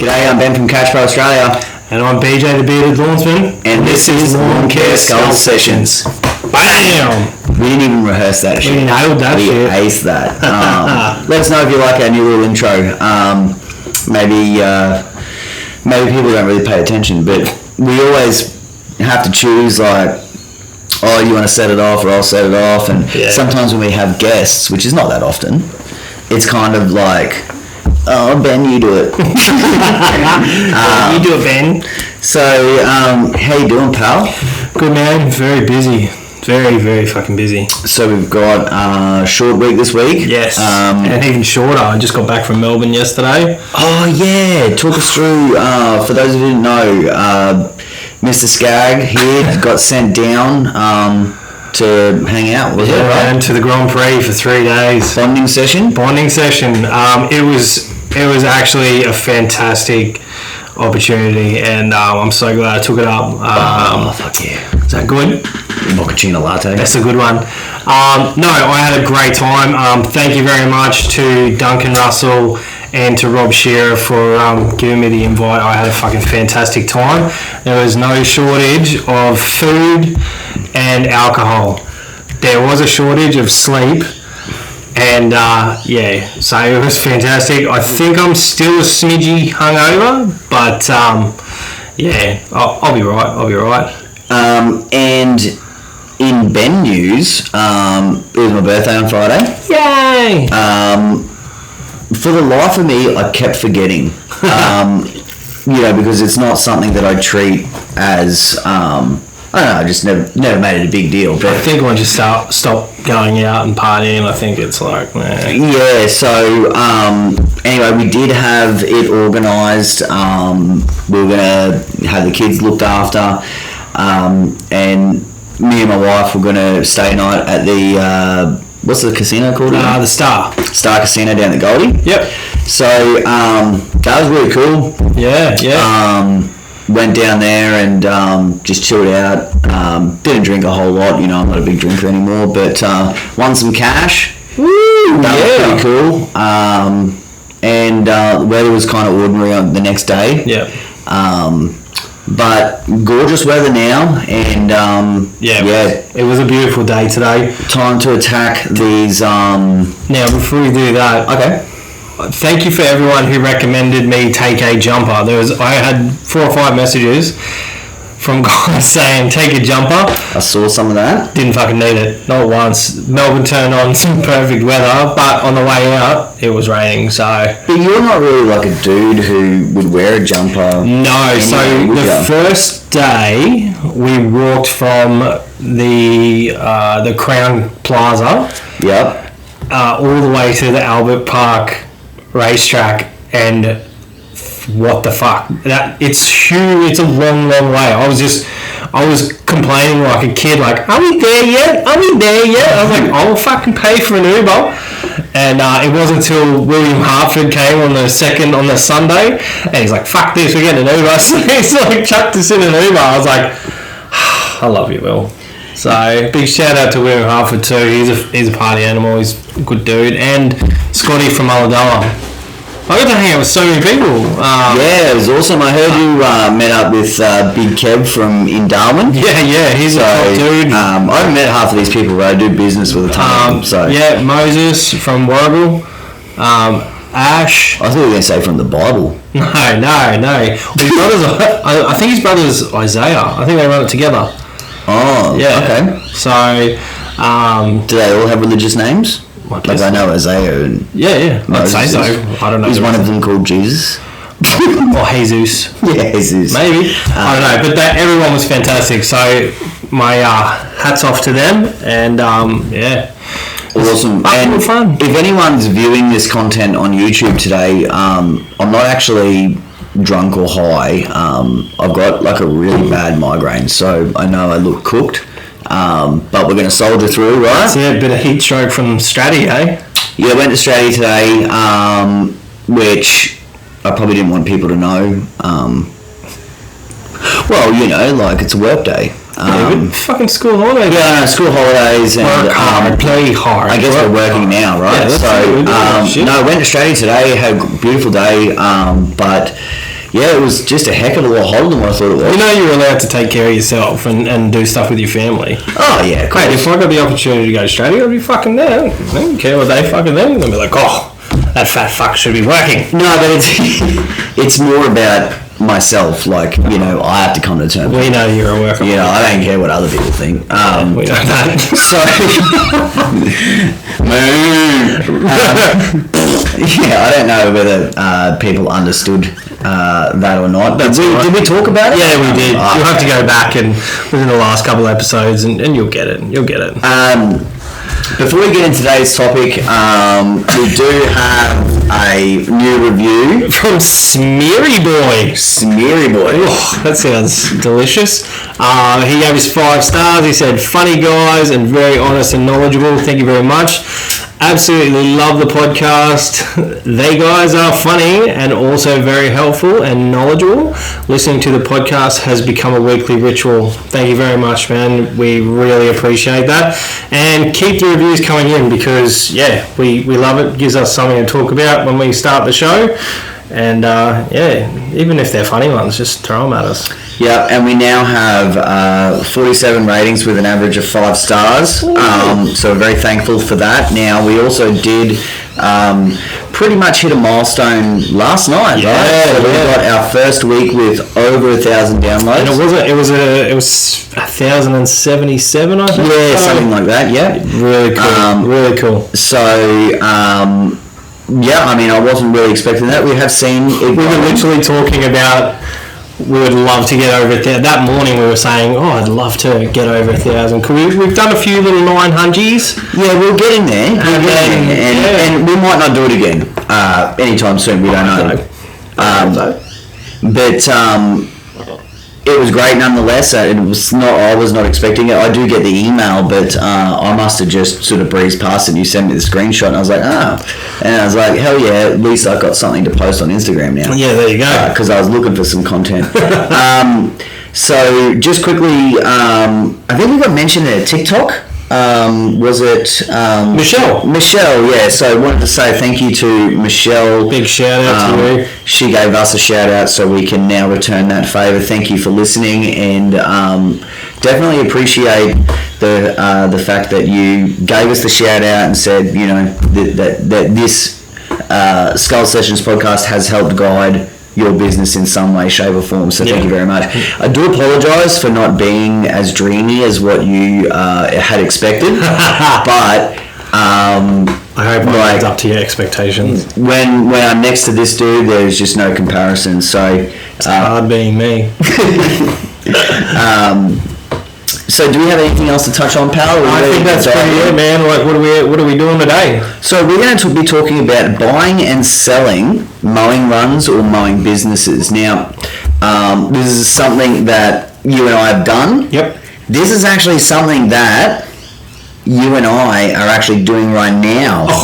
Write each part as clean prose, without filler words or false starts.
G'day, I'm Ben from Catch Pro Australia. And I'm BJ the Bearded Lawnsman. And this is Lawn Care Skull Sessions. Bam! We didn't even rehearse that shit. We nailed that we shit. aced that. Let us know if you like our new little intro. Maybe people don't really pay attention, but we always have to choose like, oh, you want to set it off or I'll set it off. And sometimes when we have guests, which is not that often, it's kind of like, oh, Ben, you do it. You do it, Ben. So, how you doing, pal? Good, man. Very busy. Very, very fucking busy. So we've got a short week this week. Yes. And even shorter. I just got back from Melbourne yesterday. Oh, yeah. Talk us through, for those who didn't know, Mr. Skag here got sent down to hang out, was it, right? And to the Grand Prix for 3 days. Bonding session? It was actually a fantastic opportunity, and I'm so glad I took it up. Oh, fuck yeah. Is that good? Mochaccino latte. That's a good one. No, I had a great time. Thank you very much to Duncan Russell and to Rob Shearer for giving me the invite. I had a fucking fantastic time. There was no shortage of food and alcohol. There was a shortage of sleep. And so it was fantastic. I think I'm still a smidgy hungover, but I'll be right. And in Ben news, it was my birthday on Friday. Yay! For the life of me, I kept forgetting, because it's not something that I treat as, I don't know, I just never made it a big deal. But I think once you stop going out and partying, I think it's like, man. Yeah, so anyway, we did have it organised. We were going to have the kids looked after, and me and my wife were going to stay night at the, what's the casino called? The Star Casino down at Goldie. Yep. So that was really cool. Yeah. Went down there and just chilled out. Didn't drink a whole lot, I'm not a big drinker anymore, but won some cash. Woo! That was pretty cool. And the weather was kind of ordinary on the next day. Yeah. But gorgeous weather now, and it was a beautiful day today. Time to attack these. Now, before we do that, okay. Thank you for everyone who recommended me take a jumper. I had 4 or 5 messages from guys saying take a jumper. I saw some of that. Didn't fucking need it, not once. Melbourne turned on some perfect weather, but on the way out it was raining. So. But you're not really like a dude who would wear a jumper. No. So the first day we walked from the Crown Plaza. Yep. All the way to the Albert Park racetrack, and what the fuck, it's huge. It's a long way. I was complaining like a kid, like, are we there yet? I was like, I'll fucking pay for an Uber. And it wasn't until William Hartford came on the Sunday, and he's like, fuck this, we're getting an Uber. So he's like chucked us in an Uber. I was like, I love you, Will. So big shout out to William Hartford too. He's a party animal. He's a good dude. And Scotty from Ulladulla. I got to hang out with so many people. It was awesome. I heard you met up with Big Kev from in Darwin. Yeah, he's a top dude. I haven't met half of these people, but I do business with a ton of them. So yeah, Moses from Warragul. Ash. I thought you were going to say from the Bible. No. His brothers. I think his brother's Isaiah. I think they run it together. Oh, yeah. Okay. So, do they all have religious names? Like I know Isaiah and yeah. I'd say so. I don't know. Is one of them called Jesus? Or Jesus? Yeah, Jesus. Maybe. I don't know. But everyone was fantastic. So my hats off to them, and awesome. And fun. If anyone's viewing this content on YouTube today, I'm not actually drunk or high. I've got like a really bad migraine, so I know I look cooked, but we're going to soldier through, right? That's it, a bit of heat stroke from Stratty, eh? Yeah, I went to Stratty today, which I probably didn't want people to know. Like it's a work day. Fucking school holidays. Yeah, school holidays and work hard, play hard. I guess we're working now, right? Yeah, I went to Stratty today, had a beautiful day, but yeah, it was just a heck of a lot hotter than what I thought it was. You know you're allowed to take care of yourself and do stuff with your family. Oh yeah, of course. Mate, if I got the opportunity to go to Australia, I'd be fucking there. I don't care what they fucking think. They'll be like, oh, that fat fuck should be working. No, but it's more about myself. Like, you know, I have to come to terms. We know you're a worker. You know, I don't care what other people think. We know that. So, yeah, I don't know whether people understood that or not. But did we talk about it? Yeah, we did. You'll have to go back and within the last couple of episodes, and you'll get it. You'll get it. Before we get into today's topic, we do have a new review From Smeary Boy. Smeary Boy. Oh, that sounds delicious. He gave us 5 stars. He said, funny guys and very honest and knowledgeable. Thank you very much. Absolutely love the podcast. They guys are funny and also very helpful and knowledgeable. Listening to the podcast has become a weekly ritual. Thank you very much, man. We really appreciate that. And keep the reviews coming in because, yeah, we love it. It gives us something to talk about when we start the show. And, yeah, even if they're funny ones, just throw them at us. Yeah, and we now have 47 ratings with an average of 5 stars. So we're very thankful for that. Now, we also did pretty much hit a milestone last night, right? So we got our first week with over 1,000 downloads. And it was 1,077, I think. Yeah, something like that. Yeah, really cool. Really cool. So. Yeah, I mean, I wasn't really expecting that. We have seen it. We were literally talking about we would love to get over 1,000. That morning we were saying, oh, I'd love to get over 1,000. We've done a few little 900s. Yeah, we're getting there. And we might not do it again anytime soon. We don't know. But it was great nonetheless. I was not expecting it. I do get the email, but I must have just sort of breezed past it. You sent me the screenshot, and I was like, and I was like, hell yeah! At least I got something to post on Instagram now. Yeah, there you go. Because I was looking for some content. So just quickly, I think we got mentioned at TikTok. Was it Michelle? Michelle, yeah. So I wanted to say thank you to Michelle. Big shout out to you. She gave us a shout out, so we can now return that favour. Thank you for listening, and definitely appreciate the fact that you gave us the shout out and said, you know, that this Skull Sessions podcast has helped guide your business in some way, shape or form, so thank you very much. I do apologise for not being as dreamy as what you had expected, but I hope it lives up to your expectations. When I'm next to this dude, there's just no comparison, so it's hard being me. So do we have anything else to touch on, pal? I think that's pretty it, man. Like, what are we doing today? So we're going to be talking about buying and selling mowing runs or mowing businesses. Now, this is something that you and I have done. Yep. This is actually something that you and I are actually doing right now. I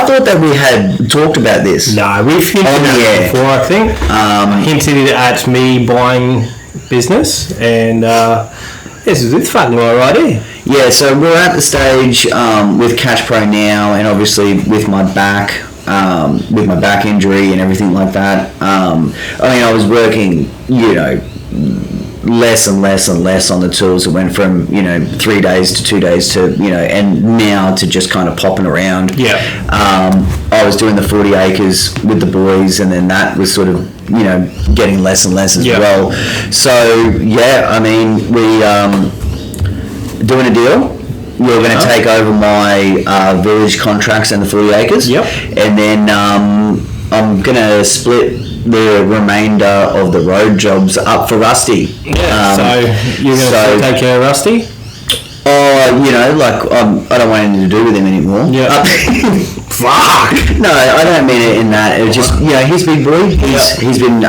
thought that we had talked about this. No, we've hinted at it before, I think. Hinted at me buying business, and it's fucking alright here. Yeah, so we're at the stage with Cash Pro now, and obviously with my back injury and everything like that. I mean, I was working, you know, less and less and less on the tools. It went from, you know, 3 days to 2 days to, you know, and now to just kind of popping around. Yeah. I was doing the 40 acres with the boys, and then that was sort of, you know, getting less and less as well. So yeah, I mean, we doing a deal. We're going to take over my village contracts and the 40 acres. Yep. And then I'm going to split the remainder of the road jobs up for Rusty. Yeah. So you're going to take care of Rusty? Oh, you know, like I don't want anything to do with him anymore. Yeah. Fuck. No, I don't mean it in that. It was just, you know, he's big boy. He's been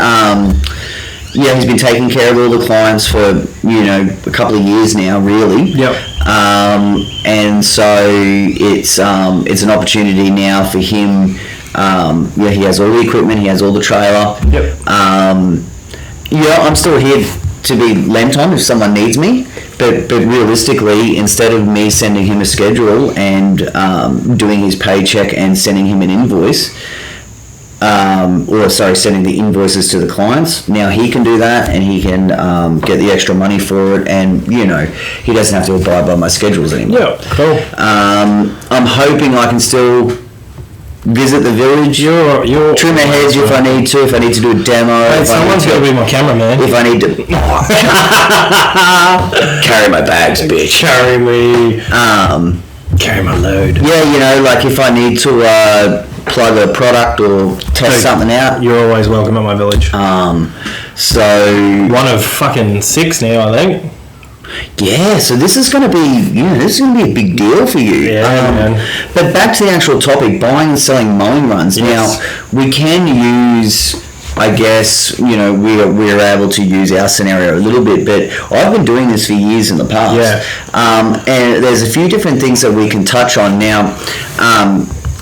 he's been taking care of all the clients for, you know, a couple of years now, really. Yep. And so it's an opportunity now for him. He has all the equipment. He has all the trailer. Yep. I'm still here to be lent on if someone needs me. But realistically, instead of me sending him a schedule and doing his paycheck and sending him an invoice, sending the invoices to the clients. Now he can do that, and he can get the extra money for it, and he doesn't have to abide by my schedules anymore. Yeah, cool. I'm hoping I can still visit the village, trim my heads if I need to do a demo. Hey, someone's got to be my cameraman. If I need to carry my bags, bitch. Carry me. Carry my load. Yeah, like if I need to plug a product or test something out. You're always welcome at my village. So one of fucking 6 now, I think. Yeah, so this is going to be, a big deal for you. Yeah, man. But back to the actual topic, buying and selling mowing runs. Yes. Now, we can use, I guess, we're able to use our scenario a little bit, but I've been doing this for years in the past. Yeah. And there's a few different things that we can touch on. Now,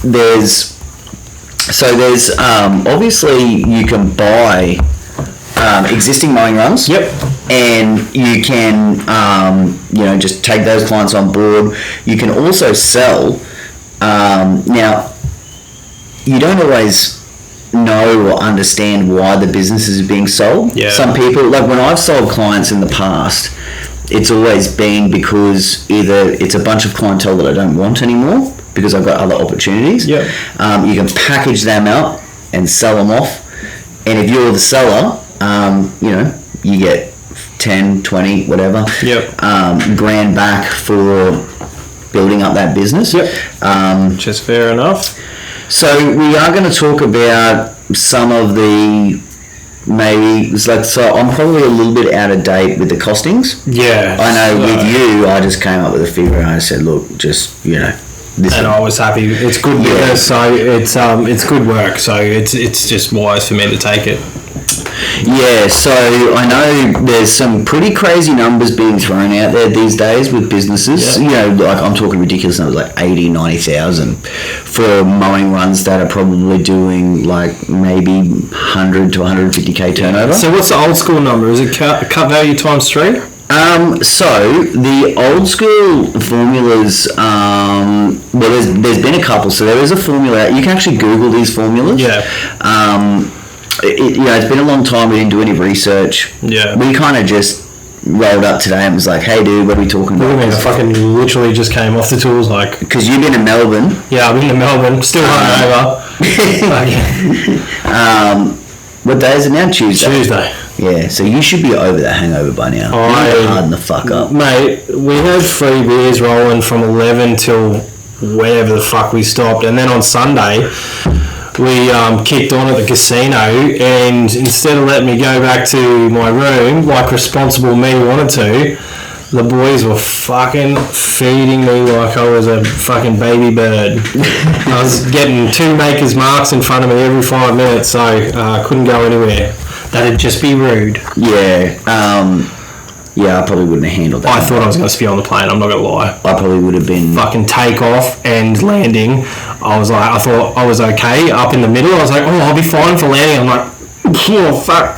there's obviously you can buy existing mowing runs. Yep. And you can, just take those clients on board. You can also sell. Now, you don't always know or understand why the business is being sold. Yeah. Some people, like when I've sold clients in the past, it's always been because either it's a bunch of clientele that I don't want anymore because I've got other opportunities. Yep. You can package them out and sell them off. And if you're the seller, you get 10, 20, whatever, grand back for building up that business. Yep. Which is fair enough. So we are going to talk about some of the so I'm probably a little bit out of date with the costings. Yeah. I know with you, I just came up with a figure and I said, look, just, I was happy. It's good business, so it's good work. So it's just wise for me to take it. Yeah, so I know there's some pretty crazy numbers being thrown out there these days with businesses. Yeah. Like I'm talking ridiculous numbers, like 80, 90,000 for mowing runs that are probably doing like maybe 100 to 150k turnover. So what's the old school number? Is it cut value times 3? So the old school formulas, there's been a couple. So there is a formula. You can actually Google these formulas. Yeah. It's been a long time. We didn't do any research. Yeah. We kind of just rolled up today and was like, "Hey, dude, what are we talking about?" Look at me, I fucking literally just came off the tools, like. Because you've been in Melbourne. Yeah, I've been to Melbourne. Still hungover. What day is it now? Tuesday. Yeah, so you should be over that hangover by now. You're harden the fuck up, mate. We had 3 beers rolling from 11 till wherever the fuck we stopped, and then on Sunday. We kicked on at the casino, and instead of letting me go back to my room like responsible me wanted to, the boys were fucking feeding me like I was a fucking baby bird. I was getting 2 maker's marks in front of me every 5 minutes, so I couldn't go anywhere. That'd just be rude. Yeah, I probably wouldn't have handled that. I thought I was going to spit on the plane, I'm not going to lie. I probably would have been... Fucking takeoff and landing. I thought I was okay up in the middle. I was like, I'll be fine for landing. I'm like, oh, fuck.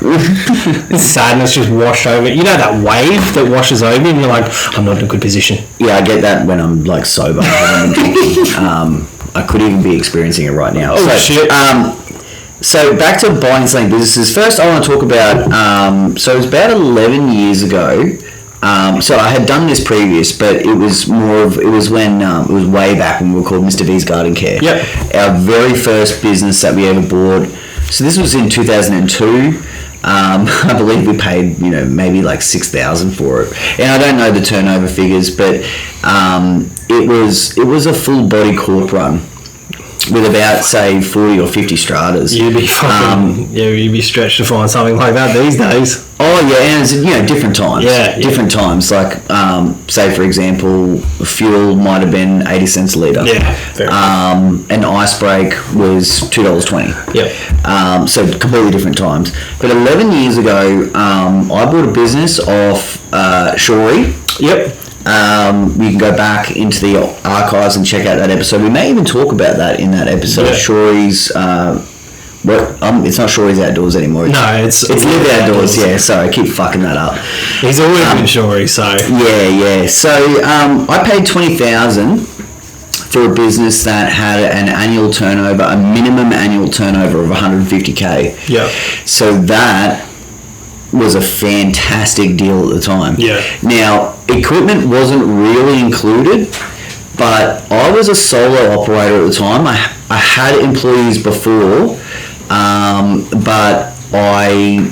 Sadness just washed over. You know that wave that washes over and you're like, I'm not in a good position. Yeah, I get that when I'm like sober. I could even be experiencing it right now. Oh, shit. So back to buying and selling businesses. First, I want to talk about. So it was about 11 years ago. So I had done this previous, but it was when it was way back when we were called Mr. V's Garden Care. Yep. Our very first business that we ever bought. So this was in 2002. I believe we paid maybe like 6,000 for it, and I don't know the turnover figures, but it was a full body corp run. With about, say, 40 or 50 stratas. You'd be fucking... you'd be stretched to find something like that these days. Oh, yeah, and it's, different times. Yeah. Different times. Like, say, for example, fuel might have been 80 cents a litre. Yeah, fair enough. An ice break was $2.20. Yep. So, completely different times. But 11 years ago, I bought a business off Shorey. Yep. You can go back into the archives and check out that episode. We may even talk about that in that episode. Yeah. Shorey's, it's not Shorey's Outdoors anymore. It's Live Outdoors. Yeah, sorry, I keep fucking that up. He's always been Shorey, so yeah. So I paid $20,000 for a business that had an annual turnover, a minimum annual turnover of 150K. Yeah. So that was a fantastic deal at the time. Yeah. Now, equipment wasn't really included, but I was a solo operator at the time. I had employees before, but I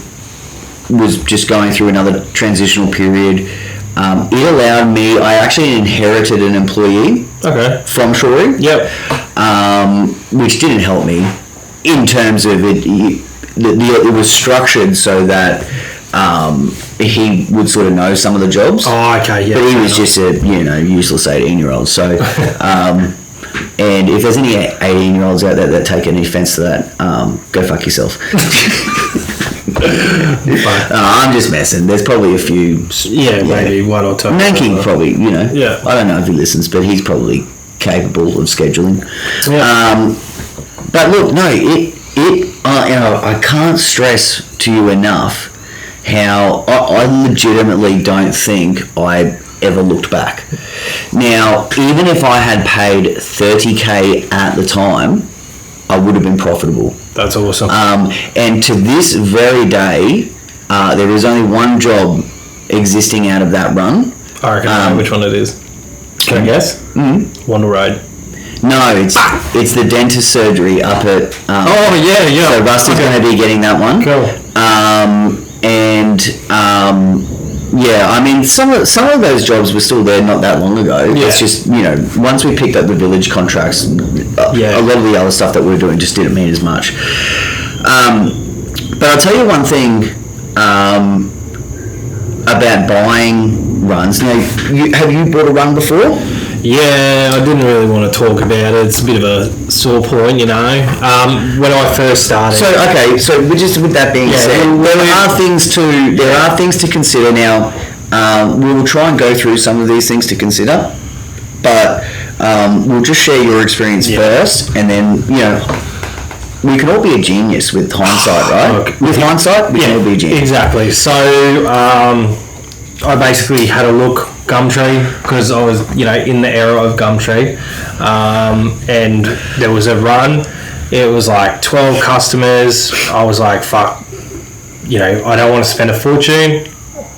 was just going through another transitional period. It allowed me, I actually inherited an employee from Shory. Yep. Which didn't help me in terms of it. It was structured so that he would sort of know some of the jobs. Oh, okay, yeah. But he was just a useless 18-year-old. So, and if there's any 18-year-olds out there that take any offence to that, go fuck yourself. I'm just messing. There's probably a few. Maybe one or two. Nanking probably, Yeah. I don't know if he listens, but he's probably capable of scheduling. Yeah. But look, no, I can't stress to you enough how I legitimately don't think I ever looked back. Now, even if I had paid 30K at the time, I would have been profitable. That's awesome. And to this very day, there is only one job existing out of that run. I reckon I know which one it is. Can I guess? Wandle Road. No, it's the dentist surgery up at. Yeah. So Rusty's going to be getting that one. Cool. I mean, some of those jobs were still there not that long ago. Yeah. It's just once we picked up the village contracts, a lot of the other stuff that we were doing just didn't mean as much. But I'll tell you one thing about buying runs. Now, have you bought a run before? Yeah, I didn't really want to talk about it. It's a bit of a sore point, when I first started. So just with that being said, there are things to consider. Now, we will try and go through some of these things to consider, but we'll just share your experience first, and then we can all be a genius with hindsight, right? With hindsight, we can all be a genius. Exactly. So I basically had a look Gumtree because I was in the era of Gumtree, and there was a run. It was like 12 customers. I was like, fuck, I don't want to spend a fortune.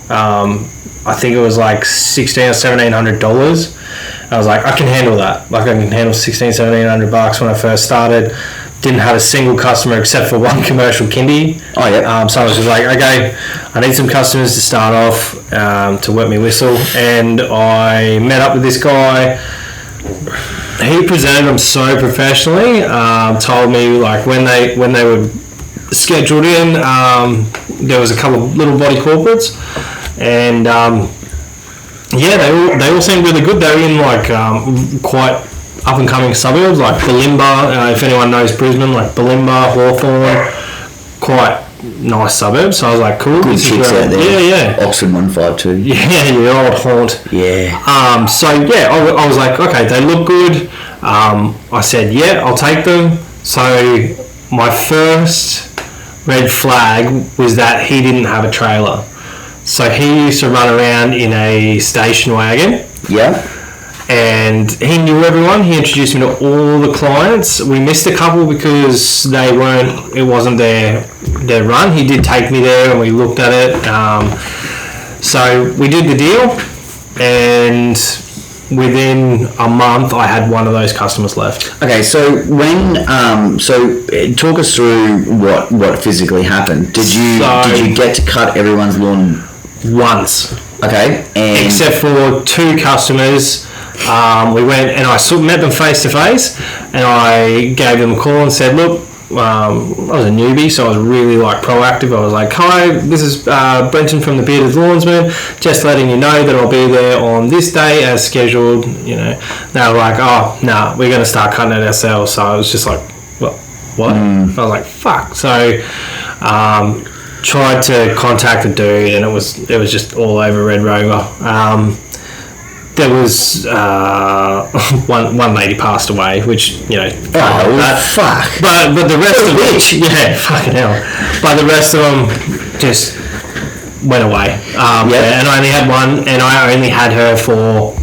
I think it was like $1,600 or $1,700. I was like, I can handle that. Like, I can handle $1,600-$1,700 when I first started. Didn't have a single customer except for one commercial kindy. Oh, yeah. So I was just like, okay, I need some customers to start off, to wet me whistle. And I met up with this guy. He presented them so professionally. Told me like when they were scheduled in, there was a couple of little body corporates, and they all seemed really good. They were in like quite up and coming suburbs like Bulimba, if anyone knows Brisbane, like Bulimba, Hawthorn, quite nice suburbs. So I was like, cool. Good chicks out there. Yeah. Oxford 152. Yeah, your old haunt. Yeah. I was like, okay, they look good. I said, yeah, I'll take them. So my first red flag was that he didn't have a trailer. So he used to run around in a station wagon. Yeah. And he knew everyone. He introduced me to all the clients. We missed a couple because it wasn't their run. He did take me there and we looked at it. So we did the deal, and within a month I had one of those customers left. Okay, so talk us through what physically happened. Did you get to cut everyone's lawn once? Okay, and except for two customers. We went and I met them face to face, and I gave them a call and said, look, I was a newbie, so I was really like proactive. I was like, hi, this is Brenton from the Bearded Lawnsman, just letting you know that I'll be there on this day as scheduled. They were like, oh no, we're going to start cutting it ourselves. So I was just like, what? I was like, fuck. So tried to contact the dude, and it was just all over Red Rover. There was one lady passed away, which fuck. But the rest of them, fucking hell. But the rest of them just went away. And I only had one, and I only had her for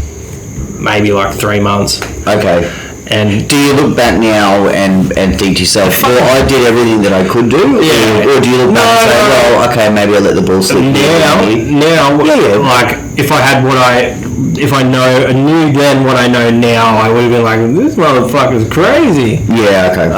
maybe like 3 months. Okay. And do you look back now and think to yourself, well, I did everything that I could do? Yeah. Or do you look back and say, well, okay, maybe I let the ball slip? Now, like, if I knew then what I know now, I would have been like, this motherfucker's crazy. Yeah, okay.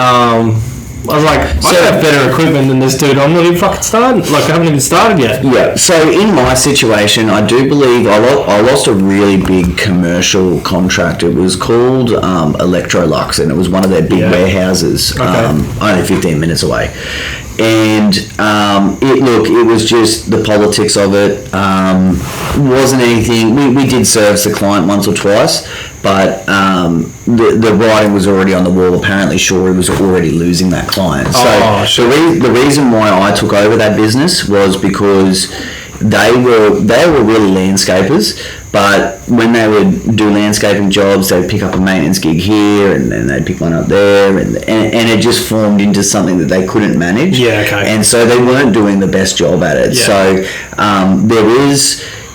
I was like, I have better equipment than this dude. I'm not even fucking started. Like, I haven't even started yet. Yeah. So in my situation, I do believe I lost a really big commercial contract. It was called Electrolux, and it was one of their big warehouses, only 15 minutes away. And it was just the politics of it. Wasn't anything. We did service the client once or twice, but the writing was already on the wall. Apparently, Shorey was already losing that client. So the reason why I took over that business was because they were really landscapers, but when they would do landscaping jobs, they'd pick up a maintenance gig here, and then they'd pick one up there, and it just formed into something that they couldn't manage. Yeah, okay. And so they weren't doing the best job at it. Yeah. So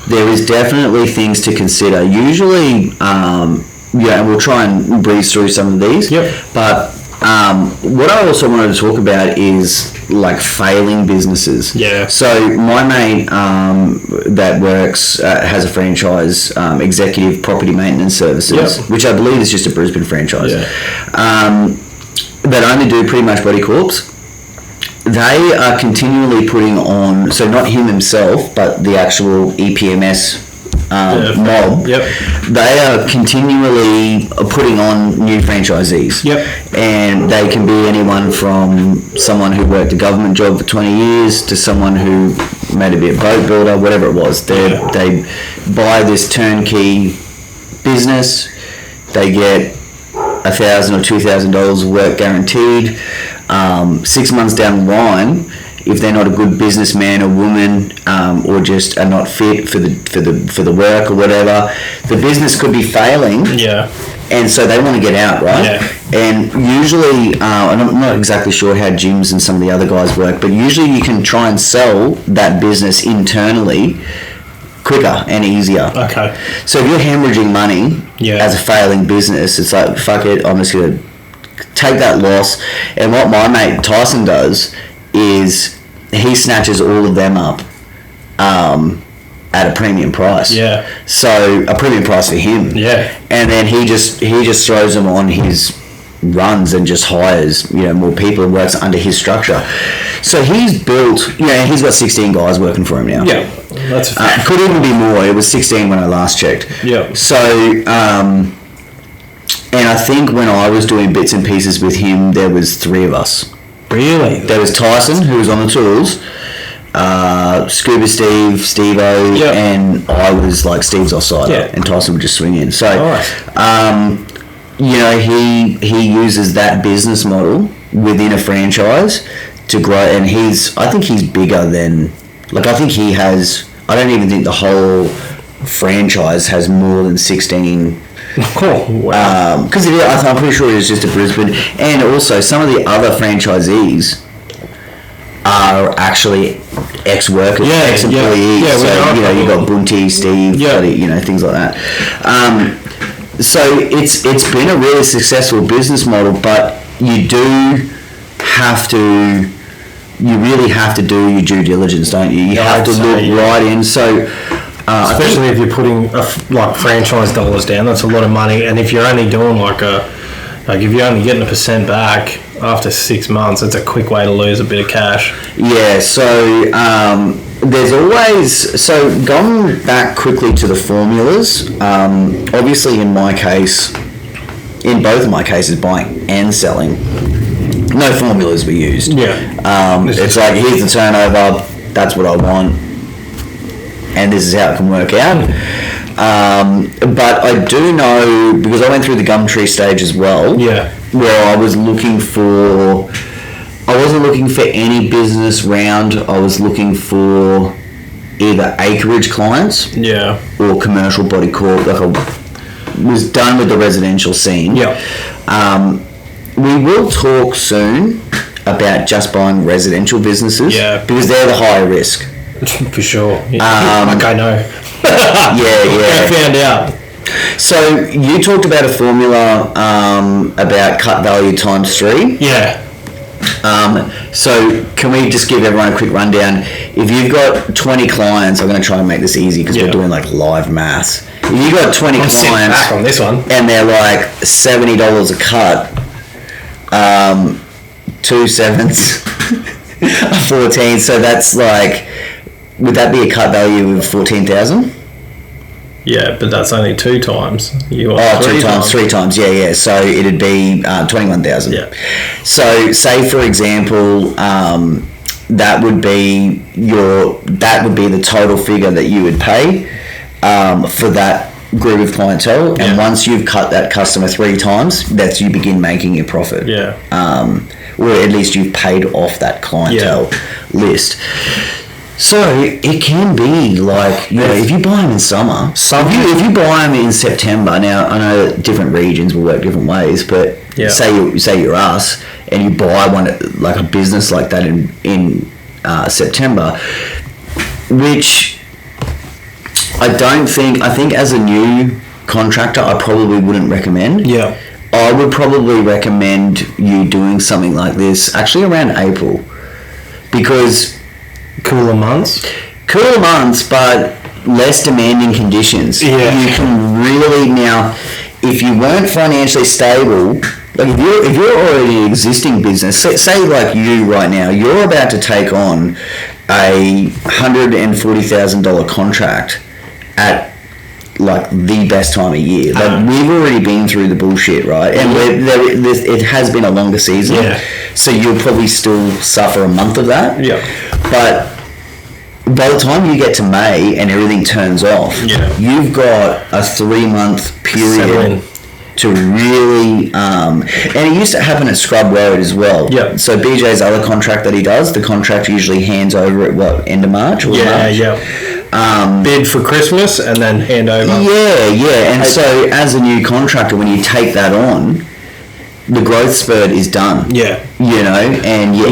there is definitely things to consider. Usually, and we'll try and breeze through some of these. Yep. But what I also wanted to talk about is like failing businesses. Yeah. So my mate that works has a franchise, Executive Property Maintenance Services, which I believe is just a Brisbane franchise. Yeah. That only do pretty much body corps. They are continually putting on, so not him himself, but the actual EPMS mob. Yep. They are continually putting on new franchisees. Yep. And they can be anyone from someone who worked a government job for 20 years to someone who made a bit of boat builder, whatever it was. They buy this turnkey business. They get $1,000 or $2,000 of work guaranteed. 6 months down the line, if they're not a good businessman or woman, or just are not fit for the work or whatever, the business could be failing. Yeah. And so they want to get out, right? Yeah. And usually, and I'm not exactly sure how Jim's and some of the other guys work, but usually you can try and sell that business internally quicker and easier. Okay. So if you're hemorrhaging money as a failing business, it's like, fuck it, I'm just going to take that loss. And what my mate Tyson does is he snatches all of them up at a premium price. Yeah. So a premium price for him. Yeah. And then he just throws them on his runs and just hires more people and works under his structure. So he's built. He's got 16 guys working for him now. Yeah. That's a fact. Could even be more. It was 16 when I last checked. Yeah. So and I think when I was doing bits and pieces with him, there was 3 of us. Really? There was Tyson, who was on the tools, Scuba Steve-O, and I was like Steve's offsider, and Tyson would just swing in. So, he uses that business model within a franchise to grow, and I think he's bigger than, I think he has, I don't even think the whole franchise has more than 16. Oh, wow. Because I'm pretty sure it's just a Brisbane, and also some of the other franchisees are actually ex-workers, ex-employees. You got Bunty, Steve, things like that. So it's been a really successful business model, but you really have to do your due diligence, don't you? You have to look right in. So. Especially if you're putting franchise dollars down, that's a lot of money. And if you're only doing if you're only getting 1% back after 6 months, it's a quick way to lose a bit of cash. Yeah. So there's always going back quickly to the formulas. Obviously, in both of my cases, buying and selling, no formulas were used. Yeah. It's like, here's the turnover. That's what I want. And this is how it can work out. But I do know, because I went through the Gumtree stage as well, where I wasn't looking for any business round. I was looking for either acreage clients or commercial body corp. I was done with the residential scene. We will talk soon about just buying residential businesses, because they're the higher risk. For sure. I know. I found out. So you talked about a formula about cut value times 3. Yeah. So can we just give everyone a quick rundown? If you've got 20 clients, I'm going to try and make this easy because we're doing like live maths. If you've got 20 clients back on this one, and they're like $70 a cut, 2 sevens, 14. So that's like, would that be a cut value of 14,000? Yeah, but that's only 2 times. You want 3 times. Yeah. So it'd be 21,000. Yeah. So say for example, that would be the total figure that you would pay for that group of clientele, and once you've cut that customer 3 times, that's you begin making your profit. Yeah. Or at least you've paid off that clientele list. So it can be like, you know, if you buy them in summer, if you buy them in September. Now I know that different regions will work different ways, but say you're us and you buy one like a business like that in September, which I think as a new contractor I probably wouldn't recommend. Yeah. I would probably recommend you doing something like this actually around April, because cooler months, but less demanding conditions. Yeah. You can really, now, if you weren't financially stable, like if you're already an existing business, say like you right now, you're about to take on a $140,000 contract at like the best time of year. Like we've already been through the bullshit, right? And it has been a longer season, so you'll probably still suffer a month of that. Yeah. But by the time you get to May and everything turns off, you've got a 3-month period to really, and it used to happen at Scrub Road as well. Yeah. So BJ's other contract that he does, the contract usually hands over at end of March or March? Bid for Christmas and then hand over. And so as a new contractor, when you take that on, the growth spurt is done. Yeah. You know, and you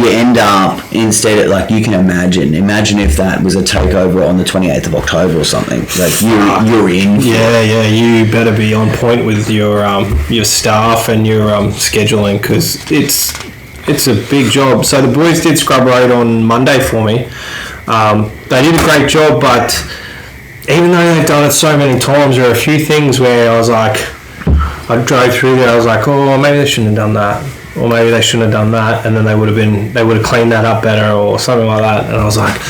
end up instead of, like, you can imagine if that was a takeover on the 28th of October or something, like you're in. Yeah, you better be on point with your staff and your scheduling, because it's a big job. So the boys did Scrub Road on Monday for me. They did a great job, but even though they've done it so many times, there are a few things where I was like, I drove through there, I was like, oh, maybe they shouldn't have done that, or maybe they shouldn't have done that, and then they would have cleaned that up better or something like that. And I was like,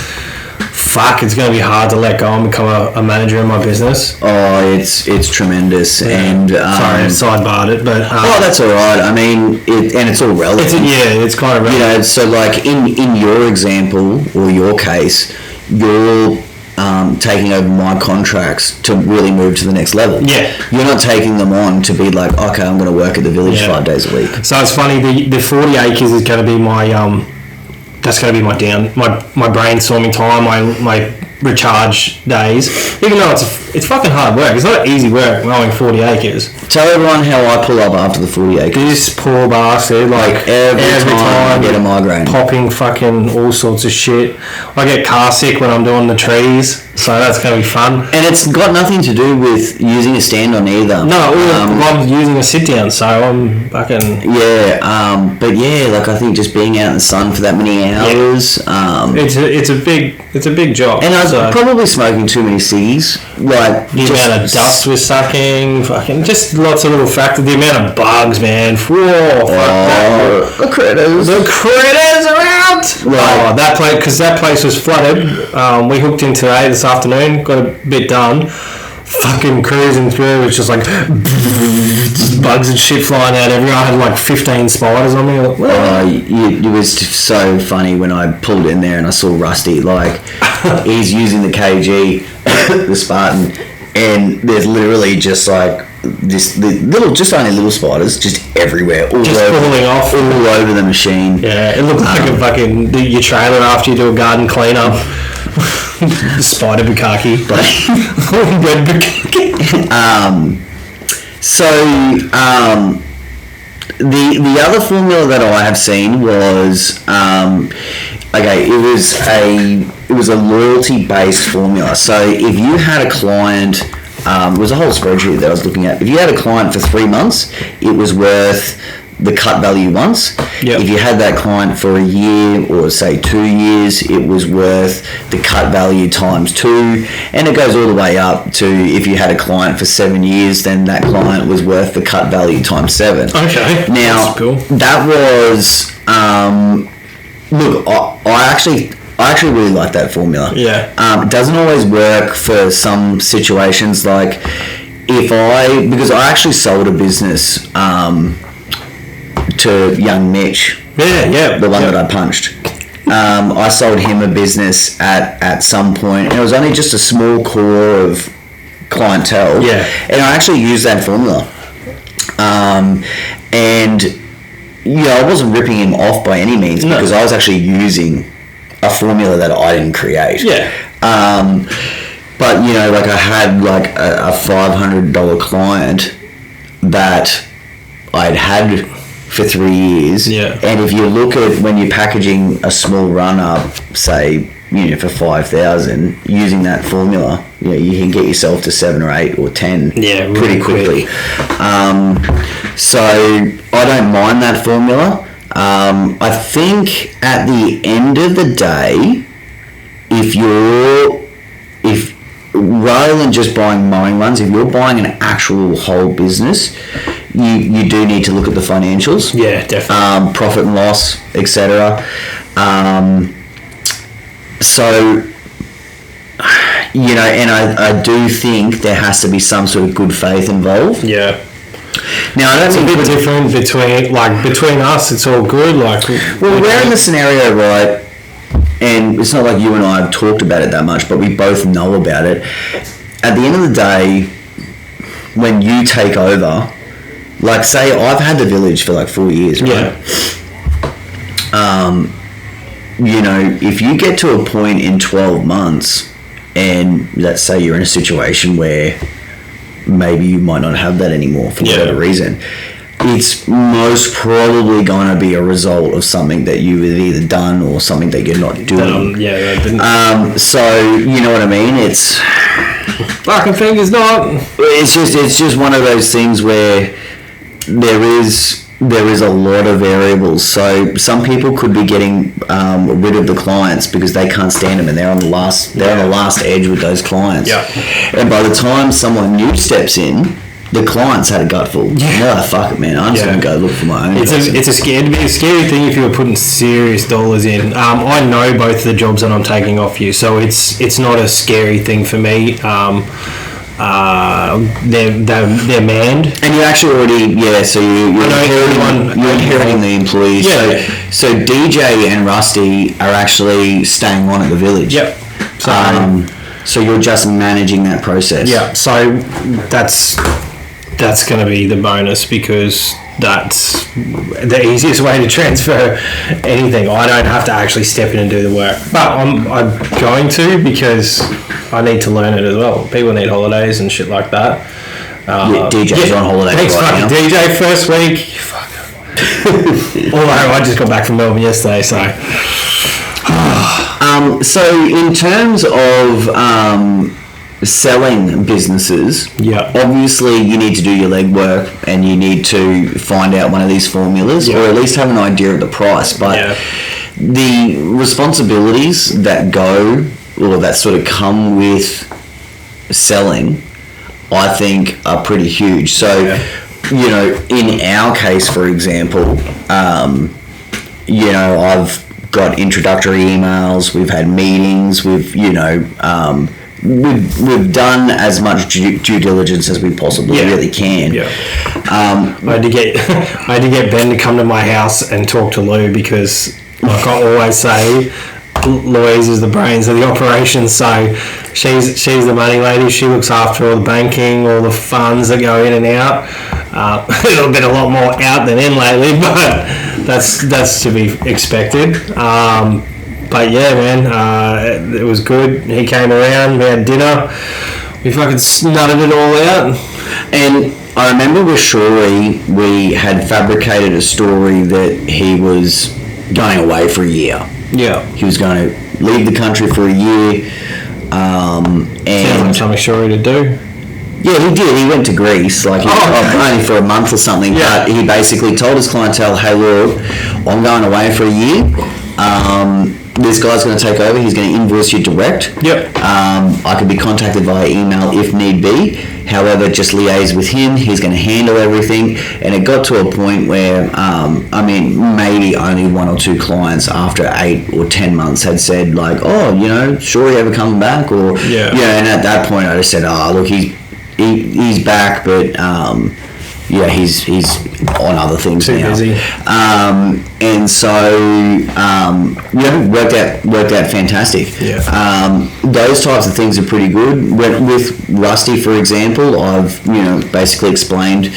fuck, it's going to be hard to let go and become a manager in my business. Oh, it's tremendous. And sorry, I sidebarred it, but that's all right. I mean, it's all relative. It's kind of relevant. You know, so like in your example or your case, you're taking over my contracts to really move to the next level. Yeah. You're not taking them on to be like, okay, I'm going to work at the village 5 days a week. So it's funny, the 40 acres is going to be my that's going to be my brainstorming time, my recharge days. Even though it's fucking hard work. It's not easy work mowing 40 acres. Tell everyone how I pull up after the 40 acres. This poor bastard, like every time I get a migraine, popping fucking all sorts of shit. I get car sick when I'm doing the trees, so that's going to be fun. And it's got nothing to do with using a stand on either. No, I'm using a sit down, so I'm fucking but yeah, like I think just being out in the sun for that many hours, it's a big job. And I was probably smoking too many ciggies, like the amount of dust we're sucking, fucking just lots of little factors. The amount of bugs, man. Whoa, the critters are out. Right. Oh, that place, because that place was flooded. We hooked in today this afternoon, got a bit done. Fucking cruising through, it's just like bugs and shit flying out everywhere. I had like 15 spiders on me. Like, it was so funny when I pulled in there and I saw Rusty, like he's using the KG, the Spartan, and there's literally just like only little spiders just everywhere, all over the machine. Yeah, it looked like a fucking your trailer after you do a garden cleanup. Spider bukkake. Red bukkake. The other formula that I have seen was it was a loyalty based formula. So if you had a client it was a whole spreadsheet that I was looking at. If you had a client for 3 months, it was worth the cut value once. Yep. If you had that client for a year or say 2 years, it was worth the cut value times 2, and it goes all the way up to if you had a client for 7 years, then that client was worth the cut value times 7. Okay. Now that's cool. that was look, I actually really like that formula. Yeah. It doesn't always work for some situations, like because I actually sold a business to young Mitch. Yeah. The one that I punched. I sold him a business at some point, and it was only just a small core of clientele. Yeah. And I actually used that formula. And I wasn't ripping him off by any means, because I was actually using a formula that I didn't create. Yeah. But like I had like a $500 client that I'd had for 3 years. Yeah. And if you look at when you're packaging a small run up, say, for 5,000, using that formula, you can get yourself to 7 or 8 or 10 really pretty quickly. So I don't mind that formula. I think at the end of the day, if rather than just buying mowing runs, if you're buying an actual whole business, you do need to look at the financials. Yeah, definitely. Profit and loss, etc. So, and I do think there has to be some sort of good faith involved. Yeah. Now, I don't It's a think bit different between us. It's all good. Well, we're in the scenario, right? And it's not like you and I have talked about it that much, but we both know about it. At the end of the day, when you take over, like say I've had the village for like 4 years, right? Yeah. If you get to a point in 12 months, and let's say you're in a situation where maybe you might not have that anymore for whatever reason, it's most probably going to be a result of something that you've either done or something that you're not doing. So you know what I mean? It's fucking fingers not. It's just one of those things where there is a lot of variables. So some people could be getting rid of the clients because they can't stand them, and they're on the last edge with those clients. Yeah. And by the time someone new steps in, the client's had a gutful. No, fuck it, man. I'm just gonna go look for my own. It's a scary thing if you were putting serious dollars in. I know both the jobs that I'm taking off you, so it's not a scary thing for me. They're manned, and you actually already so you're inheriting the employees. Yeah. So DJ and Rusty are actually staying on at the village. Yep. So you're just managing that process. Yeah. So that's going to be the bonus, because that's the easiest way to transfer anything. I don't have to actually step in and do the work, but I'm going to, because I need to learn it as well. People need holidays and shit like that. DJ's on holiday. Thanks, right fucking now. DJ, first week. Fuck. Although I just got back from Melbourne yesterday, so. So in terms of selling businesses, obviously you need to do your legwork, and you need to find out one of these formulas, or at least have an idea of the price. But the responsibilities that sort of come with selling, I think, are pretty huge. So, in our case, for example, I've got introductory emails, we've had meetings, we've done as much due diligence as we possibly really can. I had to get Ben to come to my house and talk to Lou, because, like I always say, Louise is the brains of the operation, so she's the money lady. She looks after all the banking, all the funds that go in and out. There's been a lot more out than in lately, but that's to be expected. But yeah, man, it was good. He came around, we had dinner, we fucking snutted it all out. And I remember with Shorey, we had fabricated a story that he was going away for a year. Yeah. He was going to leave the country for a year. Sounds like something Shorey to do. Yeah, he did. He went to Greece, like only for a month or something. Yeah. But he basically told his clientele, "Hey, look, I'm going away for a year. This guy's going to take over. He's going to invoice you direct. Yep. I can be contacted via email if need be. However, just liaise with him. He's going to handle everything." And it got to a point where, I mean, maybe only 1 or 2 clients after 8 or 10 months had said, like, "Oh, you know, sure, you ever coming back?" Or and at that point, I just said, "Oh, look, he's back, but he's on other things too now." busy. And so worked out fantastic. Yeah. Those types of things are pretty good. With Rusty, for example, I've basically explained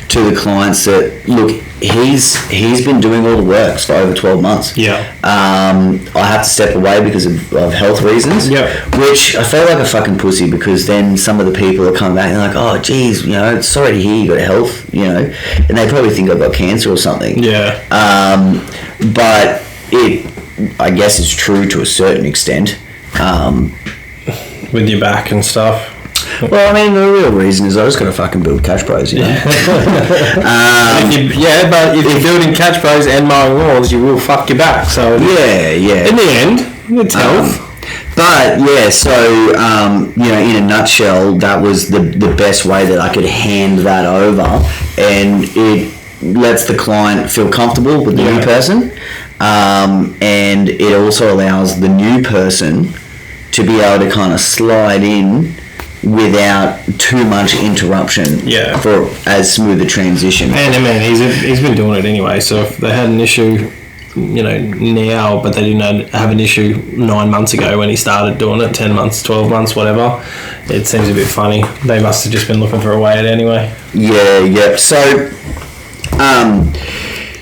to the clients that, look, he's been doing all the works for over 12 months. Yeah. I have to step away because of health reasons. Yeah. Which I felt like a fucking pussy, because then some of the people that come back and they're like, "Oh, geez, sorry to hear you got health," and they probably think I've got cancer or something. Yeah. But I guess it's true to a certain extent. With your back and stuff. Well, I mean, the real reason is I just got to fucking build catch pros, but if you're building catch pros and mowing lawns, you will fuck your back. So yeah. In the end, it's health. But yeah, so in a nutshell, that was the best way that I could hand that over, and it lets the client feel comfortable with the new person, and it also allows the new person to be able to kind of slide in without too much interruption for as smooth a transition. And I mean, he's been doing it anyway, so if they had an issue now, but they didn't have an issue 9 months ago when he started doing it, 10 months, 12 months, whatever, it seems a bit funny. They must have just been looking for a way out anyway. Yeah. So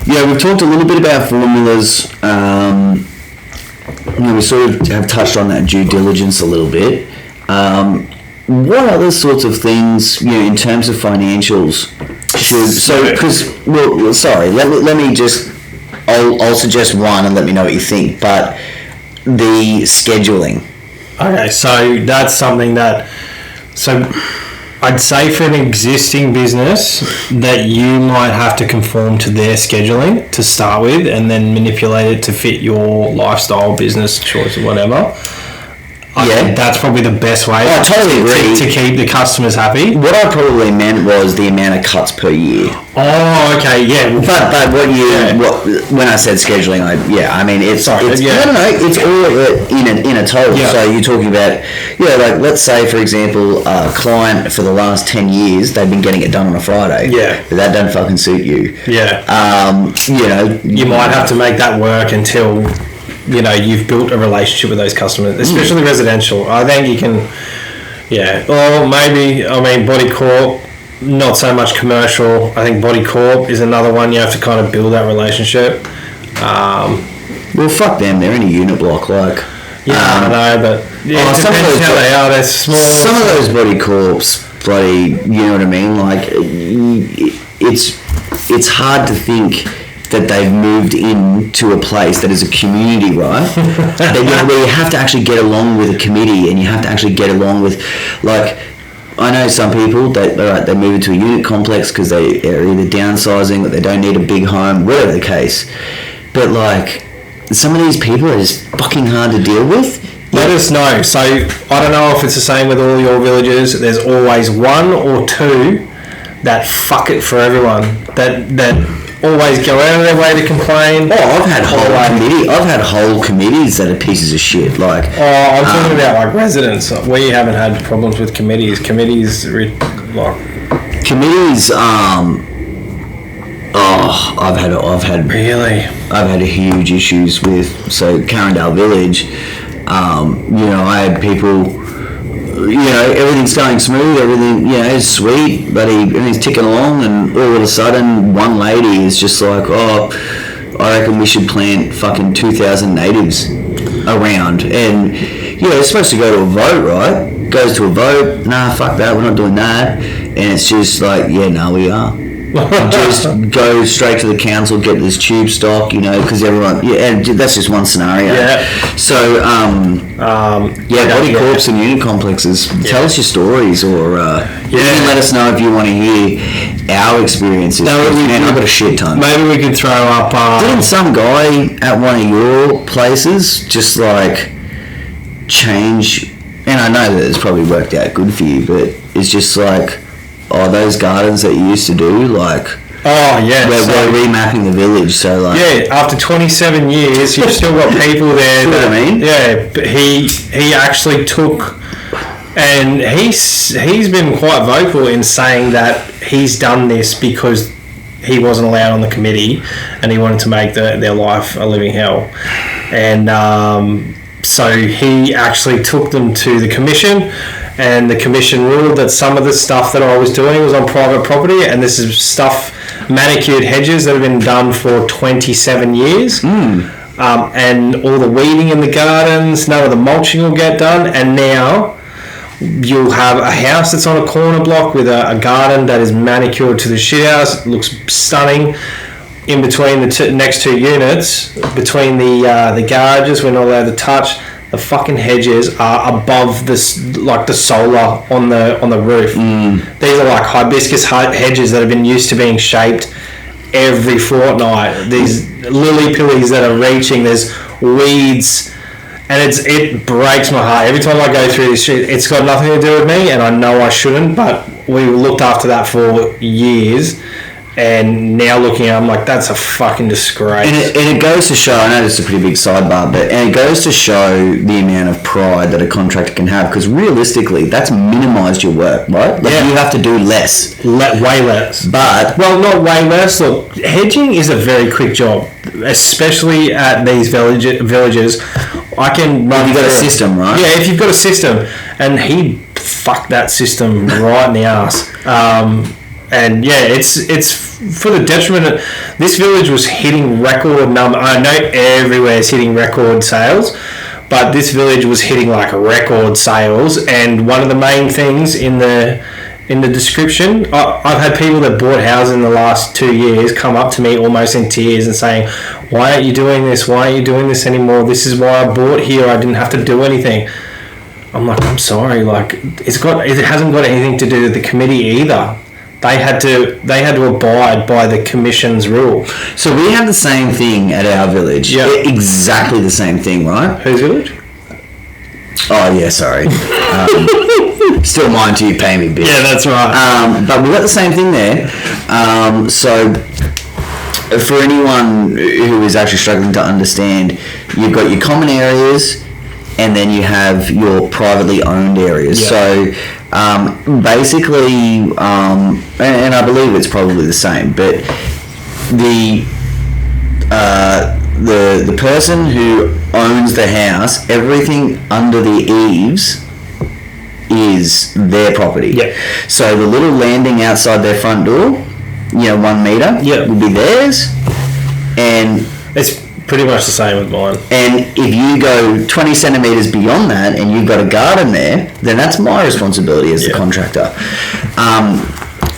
we've talked a little bit about formulas. We sort of have touched on that due diligence a little bit. What other sorts of things, in terms of financials, let me just, I'll suggest one and let me know what you think, but the scheduling. Okay, so that's something that, I'd say for an existing business that you might have to conform to their scheduling to start with, and then manipulate it to fit your lifestyle, business choice, or whatever. I think that's probably the best way. I totally agree. To keep the customers happy. What I probably meant was the amount of cuts per year. Oh, okay, yeah. But when I said scheduling, it's all in a total. Yeah. So you're talking about, let's say, for example, a client for the last 10 years, they've been getting it done on a Friday. Yeah. But that doesn't fucking suit you. Yeah. You might have to make that work until you've built a relationship with those customers, especially residential. I think you can, or maybe, Body Corp, not so much commercial. I think Body Corp is another one you have to kind of build that relationship. Well, fuck them, they're in a unit block, like. I know, but it depends how they are. They're small. Some of those Body Corps, bloody, you know what I mean? Like, it's hard to think that they've moved into a place that is a community, right? Where you have to actually get along with a committee, and you have to actually get along with, like, I know some people that they move into a unit complex because they are either downsizing or they don't need a big home, whatever the case. But like, some of these people are just fucking hard to deal with. Let us know. So I don't know if it's the same with all your villages. There's always 1 or 2 that fuck it for everyone. That always go out of their way to complain. I've had whole committees that are pieces of shit. Like, I'm talking about like residents. We haven't had problems with committees. Committees. I've had huge issues with Carindale Village. I had people. Everything's going smooth, everything, is sweet, but everything's ticking along, and all of a sudden, one lady is just like, I reckon we should plant fucking 2,000 natives around. And, it's supposed to go to a vote, right? Goes to a vote, nah, fuck that, we're not doing that. And it's just like, we are. just go straight to the council, get this tube stock, because everyone, and that's just one scenario. Yeah. So, body corps and unit complexes. Tell us your stories, or you can let us know if you want to hear our experiences. No, I've got a shit ton. Maybe we could throw up. Didn't some guy at one of your places just like change? And I know that it's probably worked out good for you, but it's just like, those gardens that you used to do, like, we're remapping the village. So like, after 27 years, you've still got people there. See what I mean? Yeah, but he actually took, and he's been quite vocal in saying that he's done this because he wasn't allowed on the committee, and he wanted to make their life a living hell, and so he actually took them to the commission. And the commission ruled that some of the stuff that I was doing was on private property, and this is manicured hedges that have been done for 27 years. And all the weeding in the gardens, none of the mulching will get done, and now you'll have a house that's on a corner block with a garden that is manicured to the shit house. It looks stunning. In between the next two units, between the garages, we're not allowed to touch. The fucking hedges are above this, like the solar on the roof. These are like hibiscus hedges that have been used to being shaped every fortnight. These lily pillies that are reaching. There's weeds, and it breaks my heart every time I go through this shit. It's got nothing to do with me, and I know I shouldn't, but we looked after that for years. And now looking at it, I'm like, that's a fucking disgrace. And it goes to show, I know this is a pretty big sidebar, but it goes to show the amount of pride that a contractor can have, because realistically, that's minimised your work, right? Like, you have to do less. Way less. But... Well, not way less. Look, hedging is a very quick job, especially at these villages. I can run... You've got a system, right? Yeah, if you've got a system. And he fucked that system right in the ass. And it's for the detriment. This village was hitting record number. I know everywhere is hitting record sales, but this village was hitting like record sales. And one of the main things in the description, I've had people that bought houses in the last 2 years come up to me almost in tears and saying, "Why aren't you doing this? Why aren't you doing this anymore? This is why I bought here. I didn't have to do anything." I'm like, I'm sorry. Like, it hasn't got anything to do with the committee either. They had to abide by the commission's rule. So we have the same thing at our village. Yeah. Exactly the same thing, right? Whose village? Oh, yeah, sorry. Still mine till you pay me, bitch. Yeah, that's right. But we've got the same thing there. So for anyone who is actually struggling to understand, you've got your common areas, and then you have your privately owned areas. Yeah. So basically, and I believe it's probably the same, but the person who owns the house, everything under the eaves is their property. Yeah. So the little landing outside their front door, 1 meter, would be theirs, and it's pretty much the same with mine. And if you go 20 centimetres beyond that and you've got a garden there, then that's my responsibility as the contractor.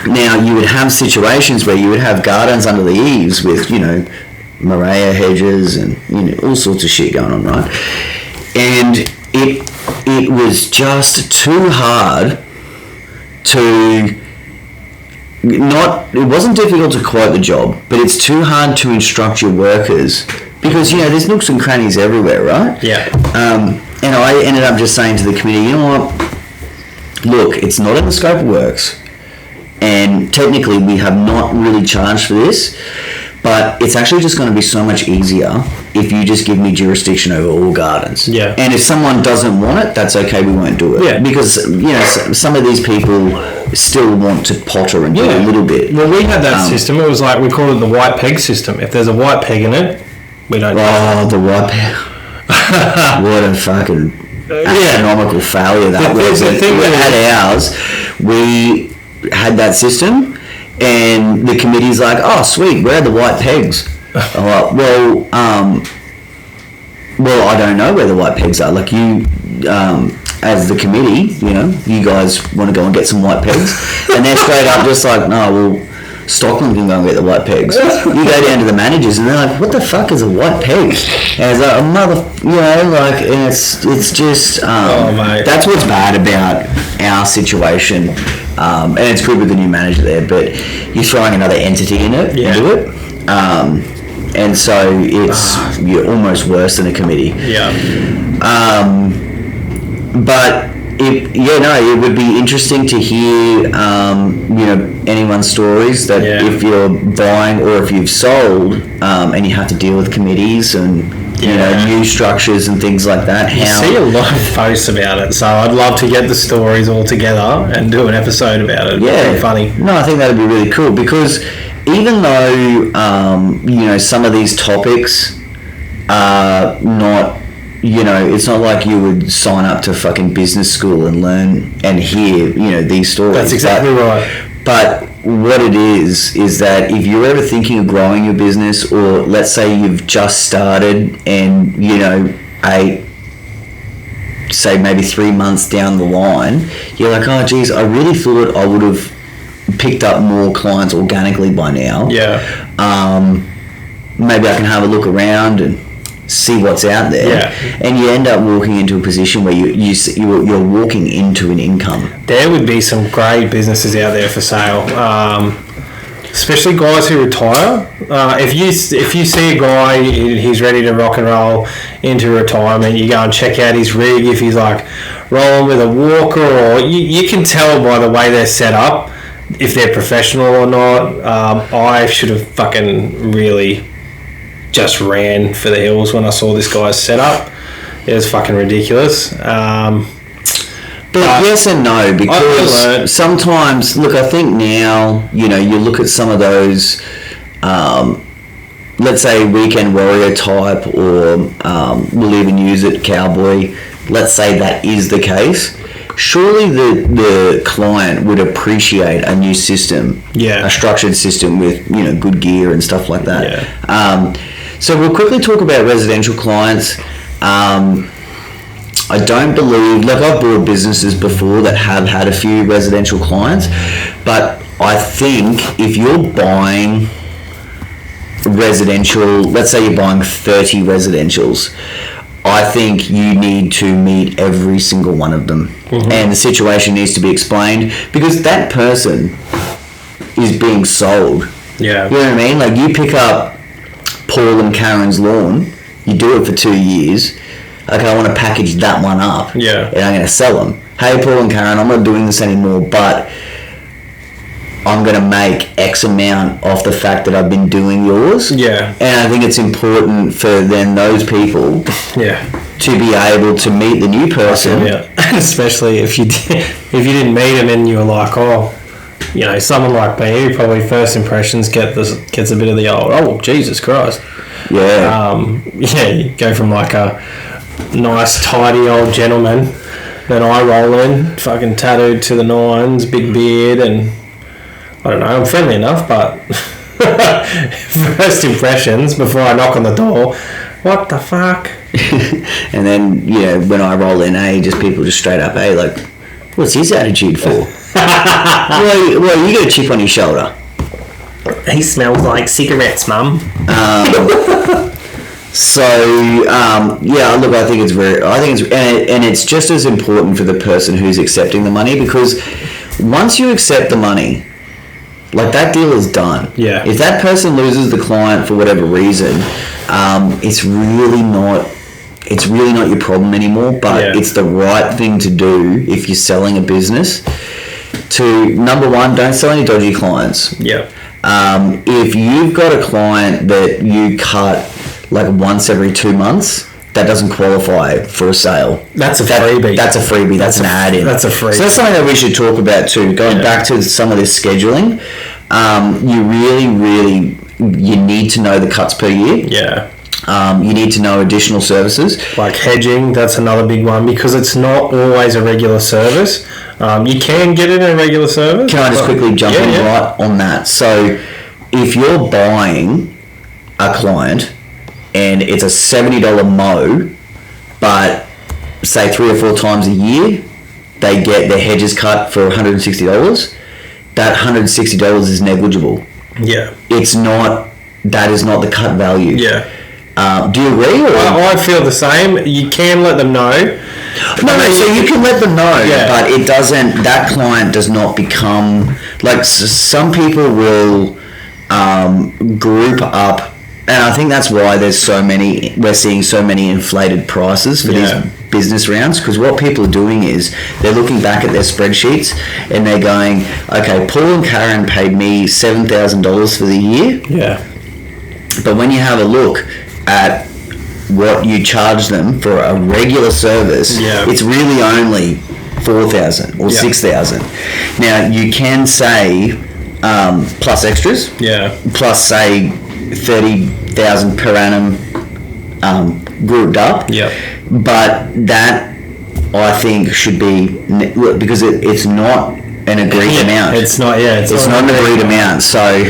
Now, you would have situations where you would have gardens under the eaves with, Maria hedges and, all sorts of shit going on, right? And it was just too hard to... It wasn't difficult to quote the job, but it's too hard to instruct your workers because, there's nooks and crannies everywhere, right? Yeah. And I ended up just saying to the committee, you know what? Look, it's not in the scope of works, and technically we have not really charged for this, but it's actually just going to be so much easier if you just give me jurisdiction over all gardens. Yeah. And if someone doesn't want it, that's okay, we won't do it. Yeah. Because, some of these people still want to potter and do a little bit. Well, we had that system. It was like, we called it the white peg system. If there's a white peg in it, we don't do it. Oh, the white peg. What a fucking astronomical failure that was. At ours, we had that system, and the committee's like, "Oh, sweet, where are the white pegs?" I'm like, well, I don't know where the white pegs are. Like, you, as the committee, you guys want to go and get some white pegs, and they're straight up just like, "No, well, Stockland can go and get the white pegs. You go down to the managers and they're like, what the fuck is a white peg? And it's like, and it's just, mate. that's what's bad about our situation. And it's good with the new manager there, but you're throwing another entity into it. And so you're almost worse than a committee. Yeah. But it would be interesting to hear, anyone's stories that if you're buying or if you've sold, and you have to deal with committees and new structures and things like that. You see a lot of posts about it, so I'd love to get the stories all together and do an episode about it. It'd be funny. No, I think that'd be really cool because even though some of these topics are not. It's not like you would sign up to fucking business school and learn and hear, these stories. That's exactly right. But what it is that if you're ever thinking of growing your business, or let's say you've just started and, say maybe 3 months down the line, you're like, oh, geez, I really thought I would have picked up more clients organically by now. Yeah. Maybe I can have a look around and see what's out there, and you end up walking into a position where you're walking into an income. There would be some great businesses out there for sale, especially guys who retire. If you see a guy, he's ready to rock and roll into retirement, you go and check out his rig. If he's like rolling with a walker, or you can tell by the way they're set up if they're professional or not. I should have fucking really just ran for the hills when I saw this guy's setup. It was fucking ridiculous. But yes and no, because sometimes, look, I think now, you look at some of those, let's say Weekend Warrior type, or we'll even use it Cowboy. Let's say that is the case. Surely the client would appreciate a new system, a structured system with good gear and stuff like that. So we'll quickly talk about residential clients. I don't believe, I've bought businesses before that have had a few residential clients, but I think if you're buying residential, let's say you're buying 30 residentials, I think you need to meet every single one of them. Mm-hmm. And the situation needs to be explained, because that person is being sold. Yeah. You know what I mean? Like, you pick up Paul and Karen's lawn, you do it for 2 years. Okay, I want to package that one up. Yeah. And I'm going to sell them. Hey, Paul and Karen, I'm not doing this anymore, but I'm going to make X amount off the fact that I've been doing yours. Yeah. And I think it's important for then those people to be able to meet the new person. Yeah. Especially if you didn't meet them and you were like, someone like me, probably first impressions gets a bit of the old, oh, Jesus Christ. Yeah. You go from like a nice, tidy old gentleman, then I roll in, fucking tattooed to the nines, big beard, and I don't know, I'm friendly enough, but first impressions before I knock on the door, what the fuck? And then, when I roll in, people just straight up, like, what's his attitude for? Well, you got a chip on your shoulder. He smells like cigarettes, Mum. Look, I think it's and it's just as important for the person who's accepting the money, because once you accept the money, like, that deal is done. Yeah. If that person loses the client for whatever reason, it's really not your problem anymore, but it's the right thing to do if you're selling a business. To, number one, don't sell any dodgy clients. Yeah. If you've got a client that you cut like once every 2 months, that doesn't qualify for a sale. That's a freebie. That's a freebie. That's an add-in. That's a freebie. So that's something that we should talk about too. Going back to some of this scheduling, you really you need to know the cuts per year. Yeah. You need to know additional services. Like hedging, that's another big one, because it's not always a regular service. You can get it in a regular service. Can I just quickly jump in right on that? So if you're buying a client and it's a $70 mow, but say 3 or 4 times a year, they get their hedges cut for $160, that $160 is negligible. Yeah. it's not. That is not the cut value. Yeah. Do you agree? Or? I feel the same. You can let them know. No, so you can let them know, but it doesn't. That client does not become like some people will group up, and I think that's why there's so many. We're seeing so many inflated prices for these business rounds, because what people are doing is they're looking back at their spreadsheets and they're going, okay, Paul and Karen paid me $7,000 for the year. Yeah. But when you have a look at what you charge them for a regular service, it's really only 4,000 or 6,000. Now you can say plus extras, plus say 30,000 per annum grouped up, but that I think should be, because it's not an agreed amount. It's not. Yeah, it's not an agreed amount. So.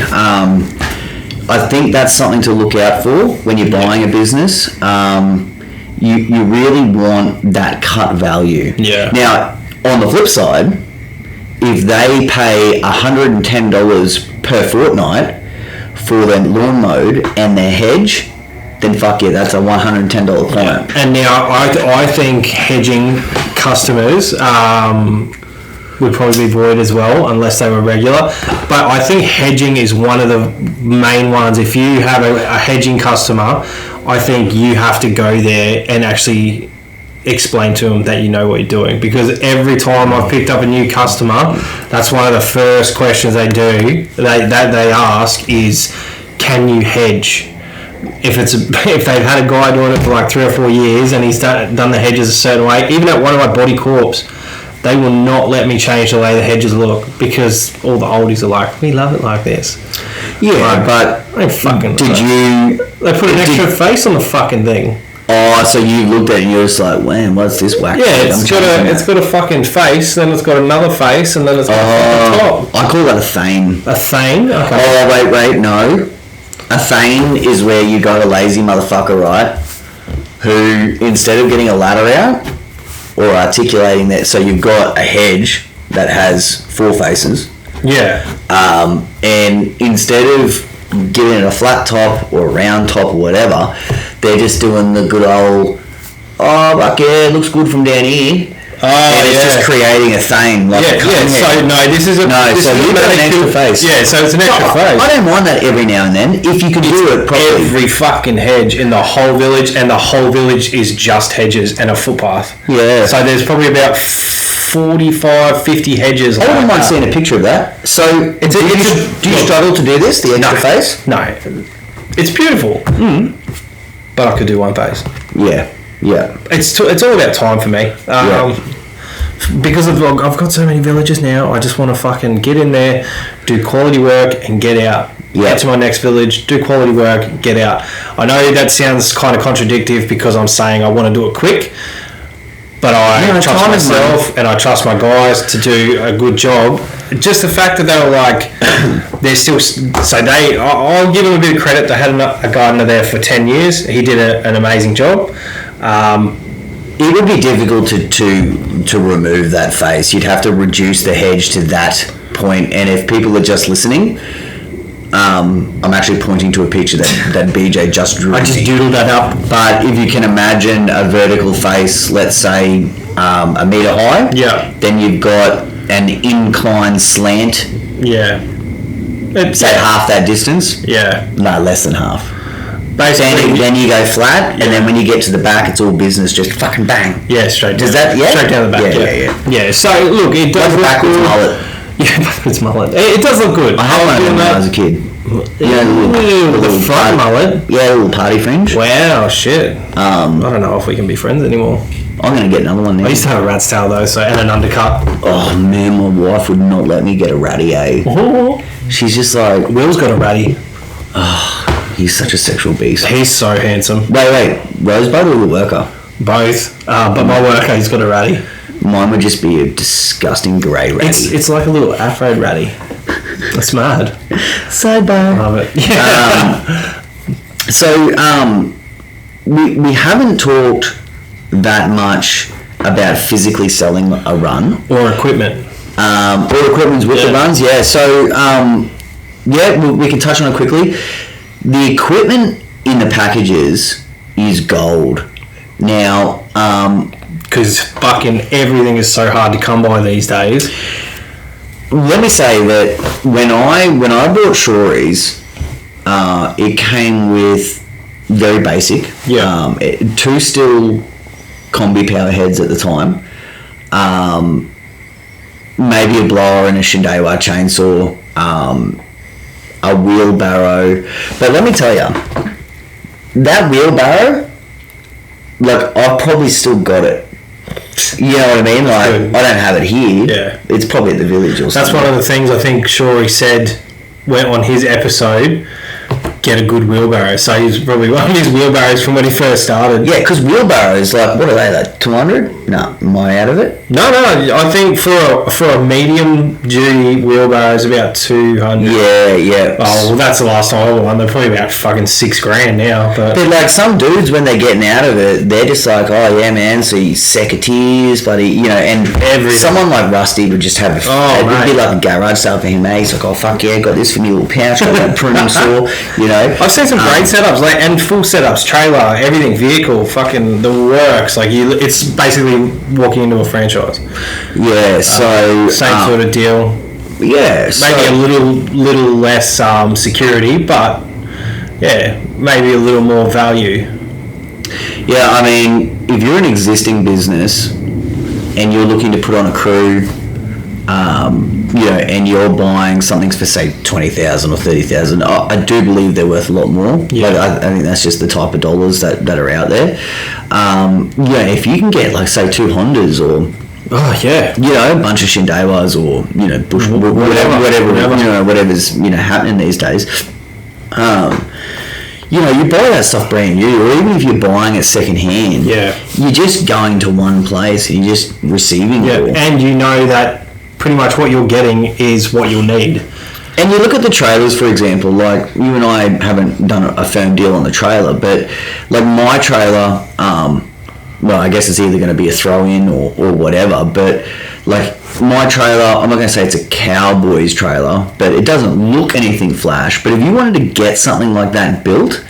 I think that's something to look out for when you're buying a business. You really want that cut value. Yeah. Now, on the flip side, if they pay $110 per fortnight for their lawn mowed and their hedge, then fuck yeah, that's a $110 client. And now I think hedging customers would probably be void as well, unless they were regular. But I think hedging is one of the main ones. If you have a hedging customer, I think you have to go there and actually explain to them that you know what you're doing. Because every time I've picked up a new customer, that's one of the first questions they ask is, can you hedge? If they've had a guy doing it for like 3 or 4 years and he's done the hedges a certain way, even at one of my body corps, they will not let me change the way the hedges look, because all the oldies are like, we love it like this. Yeah, like, but they fucking they put an extra face on the fucking thing. Oh, so you looked at it and you're just like, man, what's this whack? Yeah, it's got a fucking face, then it's got another face, and then it's got a fucking top. I call that a thane. A thane? Okay. Oh, wait, no. A thane is where you got a lazy motherfucker, right, who, instead of getting a ladder out, or articulating that, so you've got a hedge that has 4 faces. Yeah. And instead of giving it a flat top or a round top or whatever, they're just doing the good old, fuck yeah, it looks good from down here. And it's just creating a thing. Like so this is you've got an extra face. Yeah, so it's an extra face. I don't mind that every now and then, if you can do it properly. Every fucking hedge in the whole village, and the whole village is just hedges and a footpath. Yeah. So there's probably about 45, 50 hedges. I wouldn't mind seeing a picture of that. So do you struggle to do this, the extra face? No. It's beautiful. But I could do one face. Yeah. It's all about time for me. Because I've got so many villages now, I just want to fucking get in there, do quality work, and get out. Get to my next village, do quality work, get out. I know that sounds kind of contradictory because I'm saying I want to do it quick, but I trust myself and I trust my guys to do a good job. Just the fact that they were like, they're still, I'll give them a bit of credit. They had a gardener there for 10 years. He did an amazing job. It would be difficult to remove that face. You'd have to reduce the hedge to that point. And if people are just listening, I'm actually pointing to a picture that BJ just drew. I just doodled that up. But if you can imagine a vertical face, let's say a metre high, then you've got an incline slant. Yeah. Say half that distance. Yeah. No, less than half. Basically, then you go flat, and then when you get to the back, it's all business, just fucking bang. Yeah, straight down. Straight down the back. Yeah. So look, it does look backwards good. mullet. Yeah, backwards mullet. It does look good. I had one of them when I was a kid. The front mullet. Yeah, a little party fringe. Wow, shit. I don't know if we can be friends anymore. I'm gonna get another one now. I used to have a rat's tail though, and an undercut. Oh man, my wife would not let me get a ratty, She's just like, Will's got a ratty. He's such a sexual beast. He's so handsome. Wait, Rosebud or the worker? Both. But my worker, he's got a ratty. Mine would just be a disgusting grey ratty. It's like a little afro ratty. That's mad. Sidebar. Love it. Yeah. We haven't talked that much about physically selling a run. Or equipment. Or equipment with the runs, yeah. So Yeah, we can touch on it quickly. The equipment in the packages is gold. Now, because fucking everything is so hard to come by these days. let me say that when I bought Shorey's, it came with very basic. Yeah. 2 steel combi power heads at the time. Maybe a blower and a Shindewa chainsaw. A wheelbarrow. But let me tell you, that wheelbarrow, like, I've probably still got it. You know what I mean? Like, good. I don't have it here. Yeah. It's probably at the village or something. That's one of the things I think Shorey said went on his episode. Get a good wheelbarrow. So he's probably one of his wheelbarrows from when he first started. Yeah, because wheelbarrows, like, what are they, like 200? No, am I out of it? No, I think for a medium duty wheelbarrow is about 200. Yeah. Oh, well, that's the last time I bought one. They're probably about fucking $6,000 now. But like, some dudes, when they're getting out of it, they're just like, oh yeah, man, so you secateurs, bloody, you know, and someone like Rusty would just have it would be like a garage sale for him, mate. He's like, oh fuck yeah, got this for me little pouch, got that pruning saw, you know. I've seen some great setups, like, and full setups, trailer, everything, vehicle, fucking the works. Like, it's basically walking into a franchise. Yeah, so same sort of deal. Yeah, maybe a little less security, but yeah, maybe a little more value. Yeah, I mean, if you're an existing business and you're looking to put on a crew, you know, and you're buying something for say 20,000 or 30,000, I do believe they're worth a lot more. Yeah, like, I think that's just the type of dollars that are out there. Yeah, if you can get like say 2 Hondas or you know, a bunch of Shindewas or, you know, Bush, whatever, you know, whatever's, you know, happening these days. You know, you buy that stuff brand new, or even if you're buying it second hand, you're just going to one place and you're just receiving it all. And you know that pretty much what you're getting is what you'll need. And you look at the trailers, for example, like, you and I haven't done a firm deal on the trailer, but like my trailer, well, I guess it's either going to be a throw-in or whatever, but like my trailer, I'm not going to say it's a Cowboys trailer, but it doesn't look anything flash. But if you wanted to get something like that built,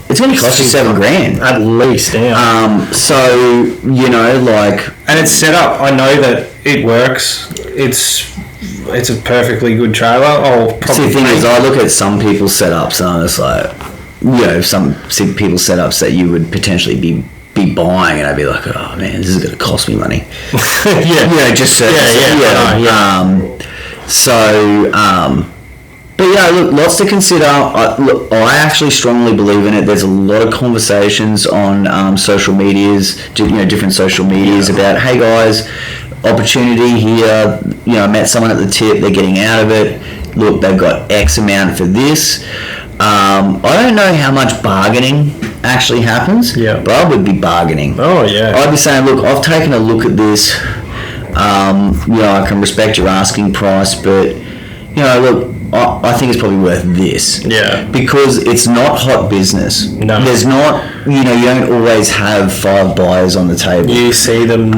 it's going to cost you $7,000 at least. Yeah. So, you know, like, and it's set up. I know that it works. It's a perfectly good trailer. See, the thing is, I look at some people's setups and I'm just like, you know, some people's setups that you would potentially be buying, and I'd be like, oh man, this is going to cost me money. Yeah, you know, just so but yeah, look, lots to consider. I actually strongly believe in it. There's a lot of conversations on social medias, you know, different social medias about, hey guys, opportunity here. You know, I met someone at the tip. They're getting out of it. Look, they've got X amount for this. I don't know how much bargaining actually happens, but I would be bargaining. Oh yeah, I'd be saying, look, I've taken a look at this. You know, I can respect your asking price, but you know, look, I think it's probably worth this. Yeah. Because it's not hot business. No. There's not, you know, you don't always have 5 buyers on the table. You see them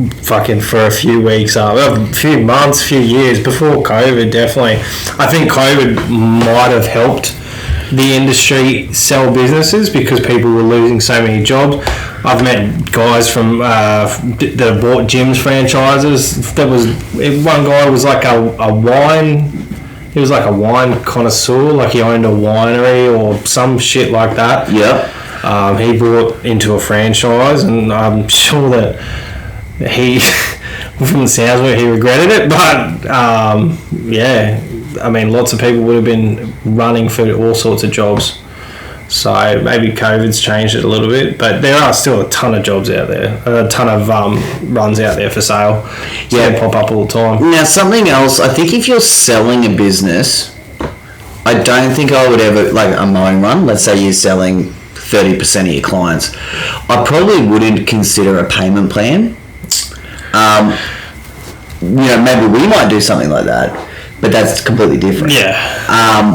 fucking for a few weeks, a few months, few years before COVID, definitely. I think COVID might have helped the industry sell businesses because people were losing so many jobs. I've met guys from that bought gyms franchises. There was one guy was like a wine. He was like a wine connoisseur, like he owned a winery or some shit like that. Yeah. He bought into a franchise, and I'm sure that he, from the sounds of it, he regretted it. But yeah, I mean, lots of people would have been running for all sorts of jobs. So maybe COVID's changed it a little bit, but there are still a ton of jobs out there, a ton of runs out there for sale. So they pop up all the time. Now, something else, I think if you're selling a business, I don't think I would ever, like a mowing run, let's say you're selling 30% of your clients, I probably wouldn't consider a payment plan. You know, maybe we might do something like that, but that's completely different. Yeah.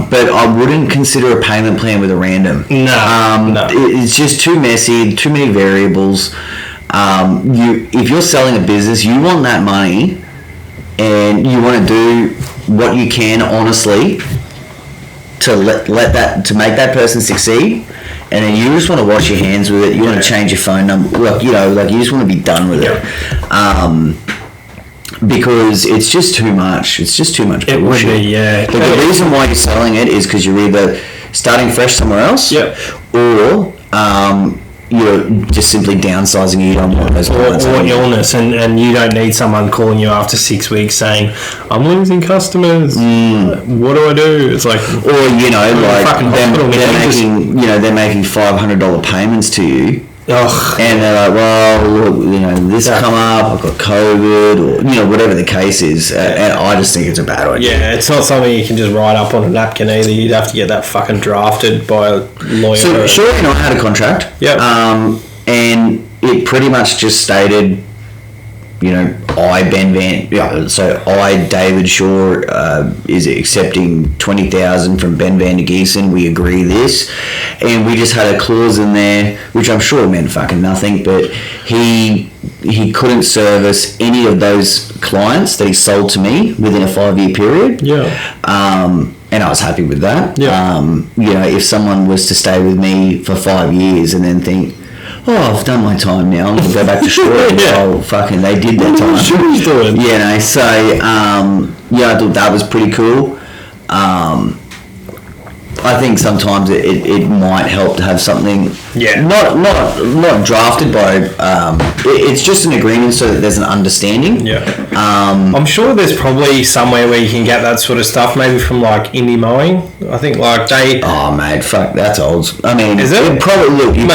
But I wouldn't consider a payment plan with a random. No. It's just too messy, too many variables. If you're selling a business, you want that money, and you want to do what you can honestly to make that person succeed, and then you just want to wash your hands with it. You want to change your phone number, like you just want to be done with it. Because it's just too much. It's just too much bullshit. It would be, yeah. But the reason why you're selling it is because you're either starting fresh somewhere else, or you're just simply downsizing. You don't want those clients. Or illness, and you don't need someone calling you after 6 weeks saying, "I'm losing customers. What do I do?" It's like, or they're making $500 payments to you. Ugh. And they're like, well, look, this come up, I've got COVID, or whatever the case is, and I just think it's a bad idea. Yeah, it's not something you can just write up on a napkin either. You'd have to get that fucking drafted by a lawyer. So, sure, I had a contract. Yeah. And it pretty much just stated, David Shaw, is accepting 20,000 from Ben Van de Giesen. We agree this, and we just had a clause in there, which I'm sure meant fucking nothing, but he couldn't service any of those clients that he sold to me within a 5-year period. Yeah. And I was happy with that. Yeah. If someone was to stay with me for 5 years and then think, oh, I've done my time now, I'm going to go back to Shaw. Oh, fucking, they did their time. Shaw's doing. So, I thought that was pretty cool. I think sometimes it might help to have something, not drafted by, it's just an agreement so that there's an understanding. Yeah. I'm sure there's probably somewhere where you can get that sort of stuff, maybe from like Indie Mowing. I think like they... Oh, mate, fuck, that's old. I mean, is it? Probably can.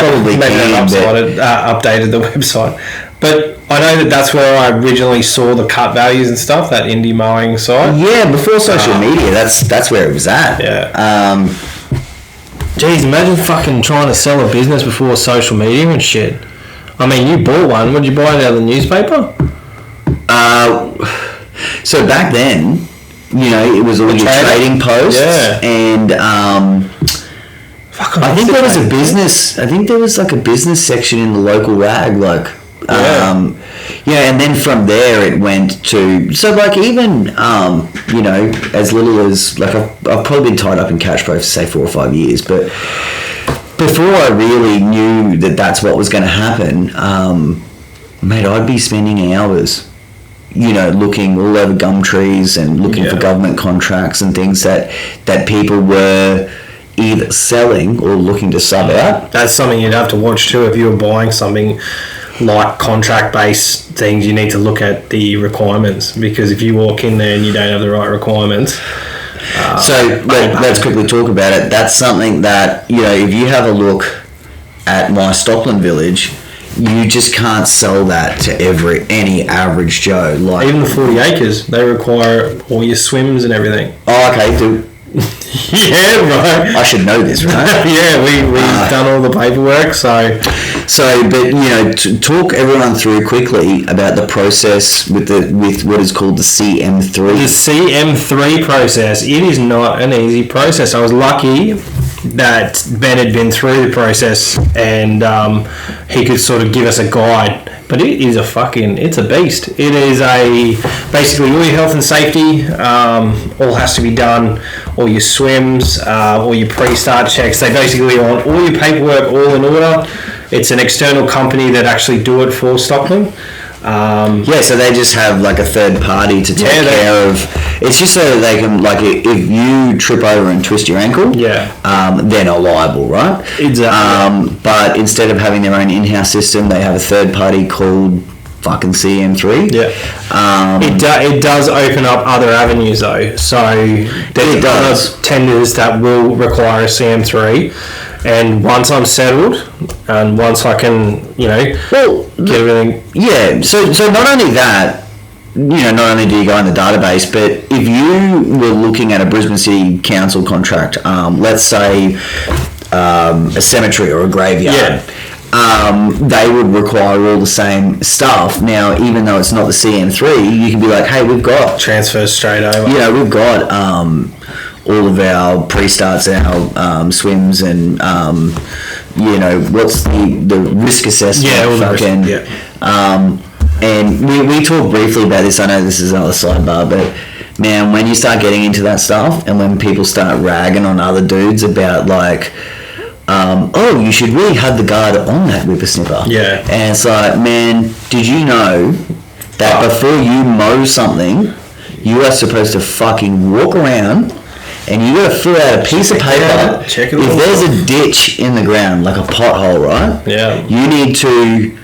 Updated the website. But I know that's where I originally saw the cut values and stuff, that Indie Mowing site. Yeah, before social media, that's where it was at. Yeah. Geez, imagine fucking trying to sell a business before social media and shit. I mean, you bought one. What did you buy it out of the newspaper? So back then, it was all your trading posts. Yeah. And I think there was a business. I think there was like a business section in the local rag, like. And then from there it went to even as little as like I've probably been tied up in cash flow for say 4 or 5 years, but before I really knew that that's what was going to happen, mate, I'd be spending hours looking all over Gumtrees and looking for government contracts and things that people were either selling or looking to sub out. That's something you'd have to watch too if you were buying something like contract-based things. You need to look at the requirements, because if you walk in there and you don't have the right requirements... let's quickly talk about it. That's something that, if you have a look at my Stockland village, you just can't sell that to any average Joe. Like even the 40 acres, they require all your swims and everything. Oh, okay, dude. Yeah, right. I should know this, right? Yeah, we've done all the paperwork, but to talk everyone through quickly about the process with what is called the CM3. The CM3 process, it is not an easy process. I was lucky that Ben had been through the process and he could sort of give us a guide. But it is it's a beast. It is basically all your health and safety, all has to be done, all your swims, all your pre-start checks. They basically want all your paperwork all in order. It's an external company that actually do it for Stockland. So they just have like a third party to take care of. It's just so that they can, like, if you trip over and twist your ankle, they're not liable, right? Exactly. But instead of having their own in-house system, they have a third party called fucking CM3. Yeah. It does open up other avenues though. So there's other tenders that will require a CM3. And once I'm settled, and once I can, get everything. Yeah. So not only that, not only do you go in the database, but if you were looking at a Brisbane City Council contract, let's say a cemetery or a graveyard, they would require all the same stuff. Now, even though it's not the CM3, you can be like, hey, we've got transfers straight over. We've got all of our pre-starts, our swims, and what's the risk assessment? Yeah, all the risk. And we talked briefly about this. I know this is another sidebar, but man, when you start getting into that stuff, and when people start ragging on other dudes about like, oh, you should really have the guard on that whippersnipper. Yeah. And it's like, man, did you know that before you mow something, you are supposed to fucking walk around and you got to fill out a piece of paper. Check it. If there's a ditch in the ground, like a pothole, right? Yeah. You need to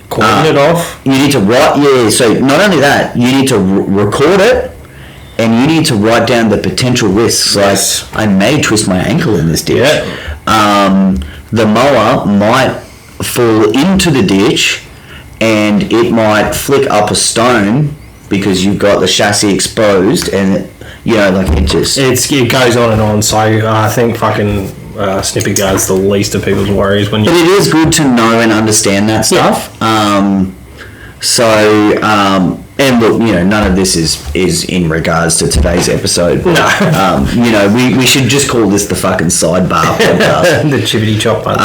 cordon it off. You need to write. Yeah. So not only that, you need to record it, and you need to write down the potential risks. Yes. Like, I may twist my ankle in this ditch. Yeah. The mower might fall into the ditch, and it might flick up a stone because you've got the chassis exposed, and like it just... It goes on and on, so I think fucking snippy guard's the least of people's worries when you... But it is good to know and understand that stuff. Yeah. And look, none of this is in regards to today's episode. No. We should just call this the fucking sidebar podcast. The chippity chop one.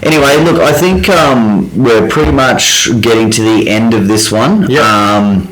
Anyway, look, I think we're pretty much getting to the end of this one. Yeah.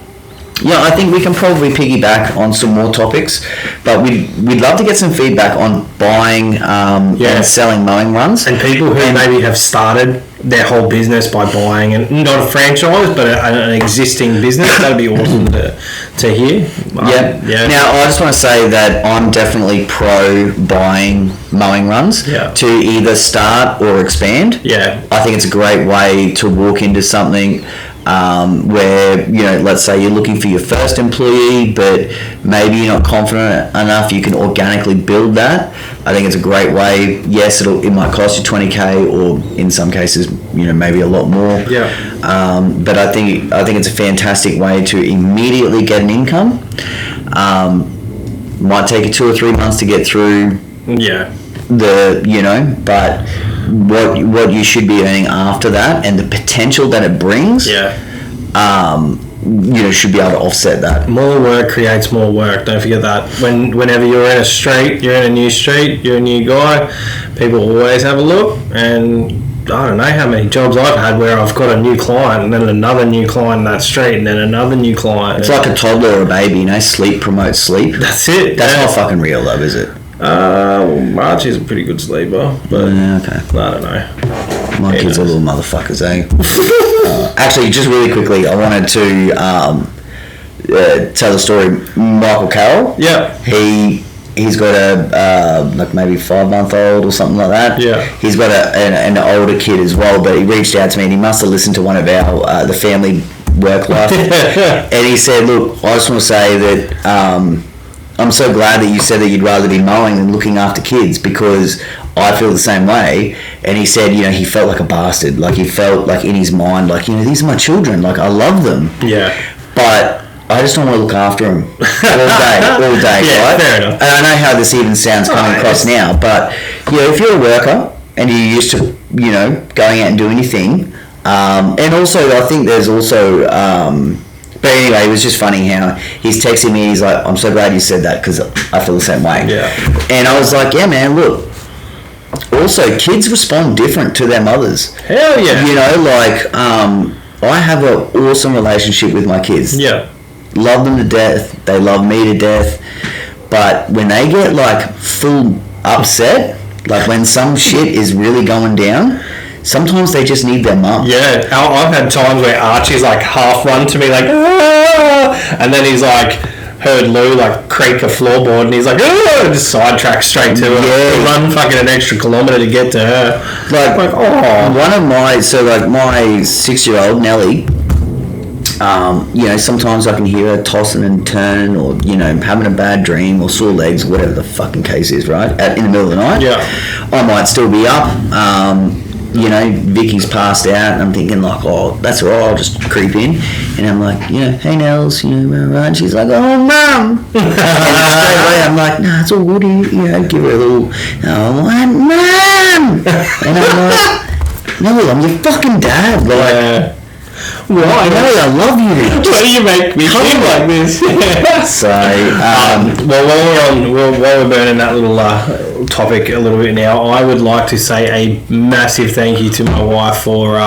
I think we can probably piggyback on some more topics, but we'd love to get some feedback on buying and selling mowing runs. And people who maybe have started their whole business by buying, and not a franchise, but an existing business. That'd be awesome to hear. Yeah. Now, I just want to say that I'm definitely pro buying mowing runs to either start or expand. Yeah. I think it's a great way to walk into something where, let's say you're looking for your first employee, but maybe you're not confident enough you can organically build that. I think it's a great way. Yes, it might cost you $20,000, or in some cases, maybe a lot more. Yeah. But I think it's a fantastic way to immediately get an income. Might take you 2 or 3 months to get through. Yeah. But what you should be earning after that, and the potential that it brings, should be able to offset that. More work creates more work. Don't forget that. Whenever you're in a street, you're in a new street, you're a new guy, people always have a look. And I don't know how many jobs I've had where I've got a new client, and then another new client in that street, and then another new client. It's like a toddler or a baby, sleep promotes sleep. That's it. That's not fucking real, though, is it? March is a pretty good sleeper, but okay. I don't know. My kids are little motherfuckers, eh? Actually, just really quickly, I wanted to tell the story. Michael Carroll. Yeah. He's got a maybe 5-month-old or something like that. Yeah. He's got an older kid as well, but he reached out to me and he must have listened to one of our the family work life, and he said, "Look, I just want to say that." I'm so glad that you said that you'd rather be mowing than looking after kids, because I feel the same way. And he said, he felt like a bastard. Like, he felt like in his mind, like, these are my children. Like, I love them. Yeah. But I just don't want to look after them all day, yeah, right? Fair enough. And I know how this even sounds coming across now, but, if you're a worker and you're used to, going out and doing your thing, and also I think there's also... but anyway, it was just funny how he's texting me. He's like, "I'm so glad you said that, because I feel the same way." Yeah. And I was like, "Yeah, man. Look. Also, kids respond different to their mothers. Hell yeah. I have an awesome relationship with my kids. Yeah. Love them to death. They love me to death. But when they get full upset, when some shit is really going down." Sometimes they just need their mum. Yeah, I've had times where Archie's half run to me "Ah!" and then he's heard Lou creak a floorboard, and he's "Ah!" just sidetracked straight to her. Yeah. Run fucking an extra kilometre to get to her. One of my my 6-year-old Nellie. Sometimes I can hear her tossing and turning, or having a bad dream, or sore legs, whatever the fucking case is. Right in the middle of the night. Yeah, I might still be up. Vicky's passed out, and I'm thinking oh, that's all right, I'll just creep in, and I'm like, "Hey Nels, right?" And she's like, "Oh, Mum," and straight away I'm like, "Nah, it's all good." Give her a little, Mum, and I'm like, "No, I'm your fucking dad." Yeah. Well, I know, I love you. Why do you make me feel like this? So, while we're burning that little topic a little bit now, I would like to say a massive thank you to my wife for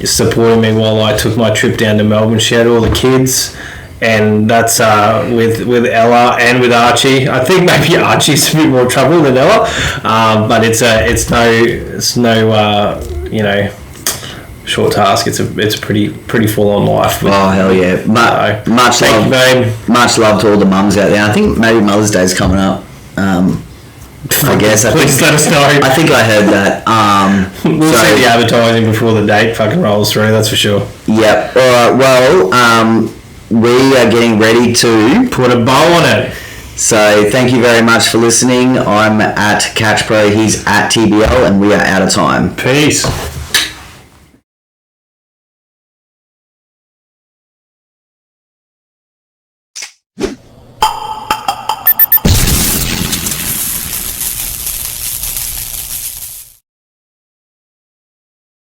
supporting me while I took my trip down to Melbourne. She had all the kids. and that's with Ella and with Archie. I think maybe Archie's a bit more trouble than Ella, but it's no short task. It's a pretty full on life. Oh hell yeah! Much love to all the mums out there. I think maybe Mother's Day's coming up. I guess. Please let us know. I think I heard that. We'll see the advertising before the date fucking rolls through. That's for sure. Yep. All right. Well, we are getting ready to put a bow on it. So thank you very much for listening. I'm at Catch Pro. He's at TBL, and we are out of time. Peace.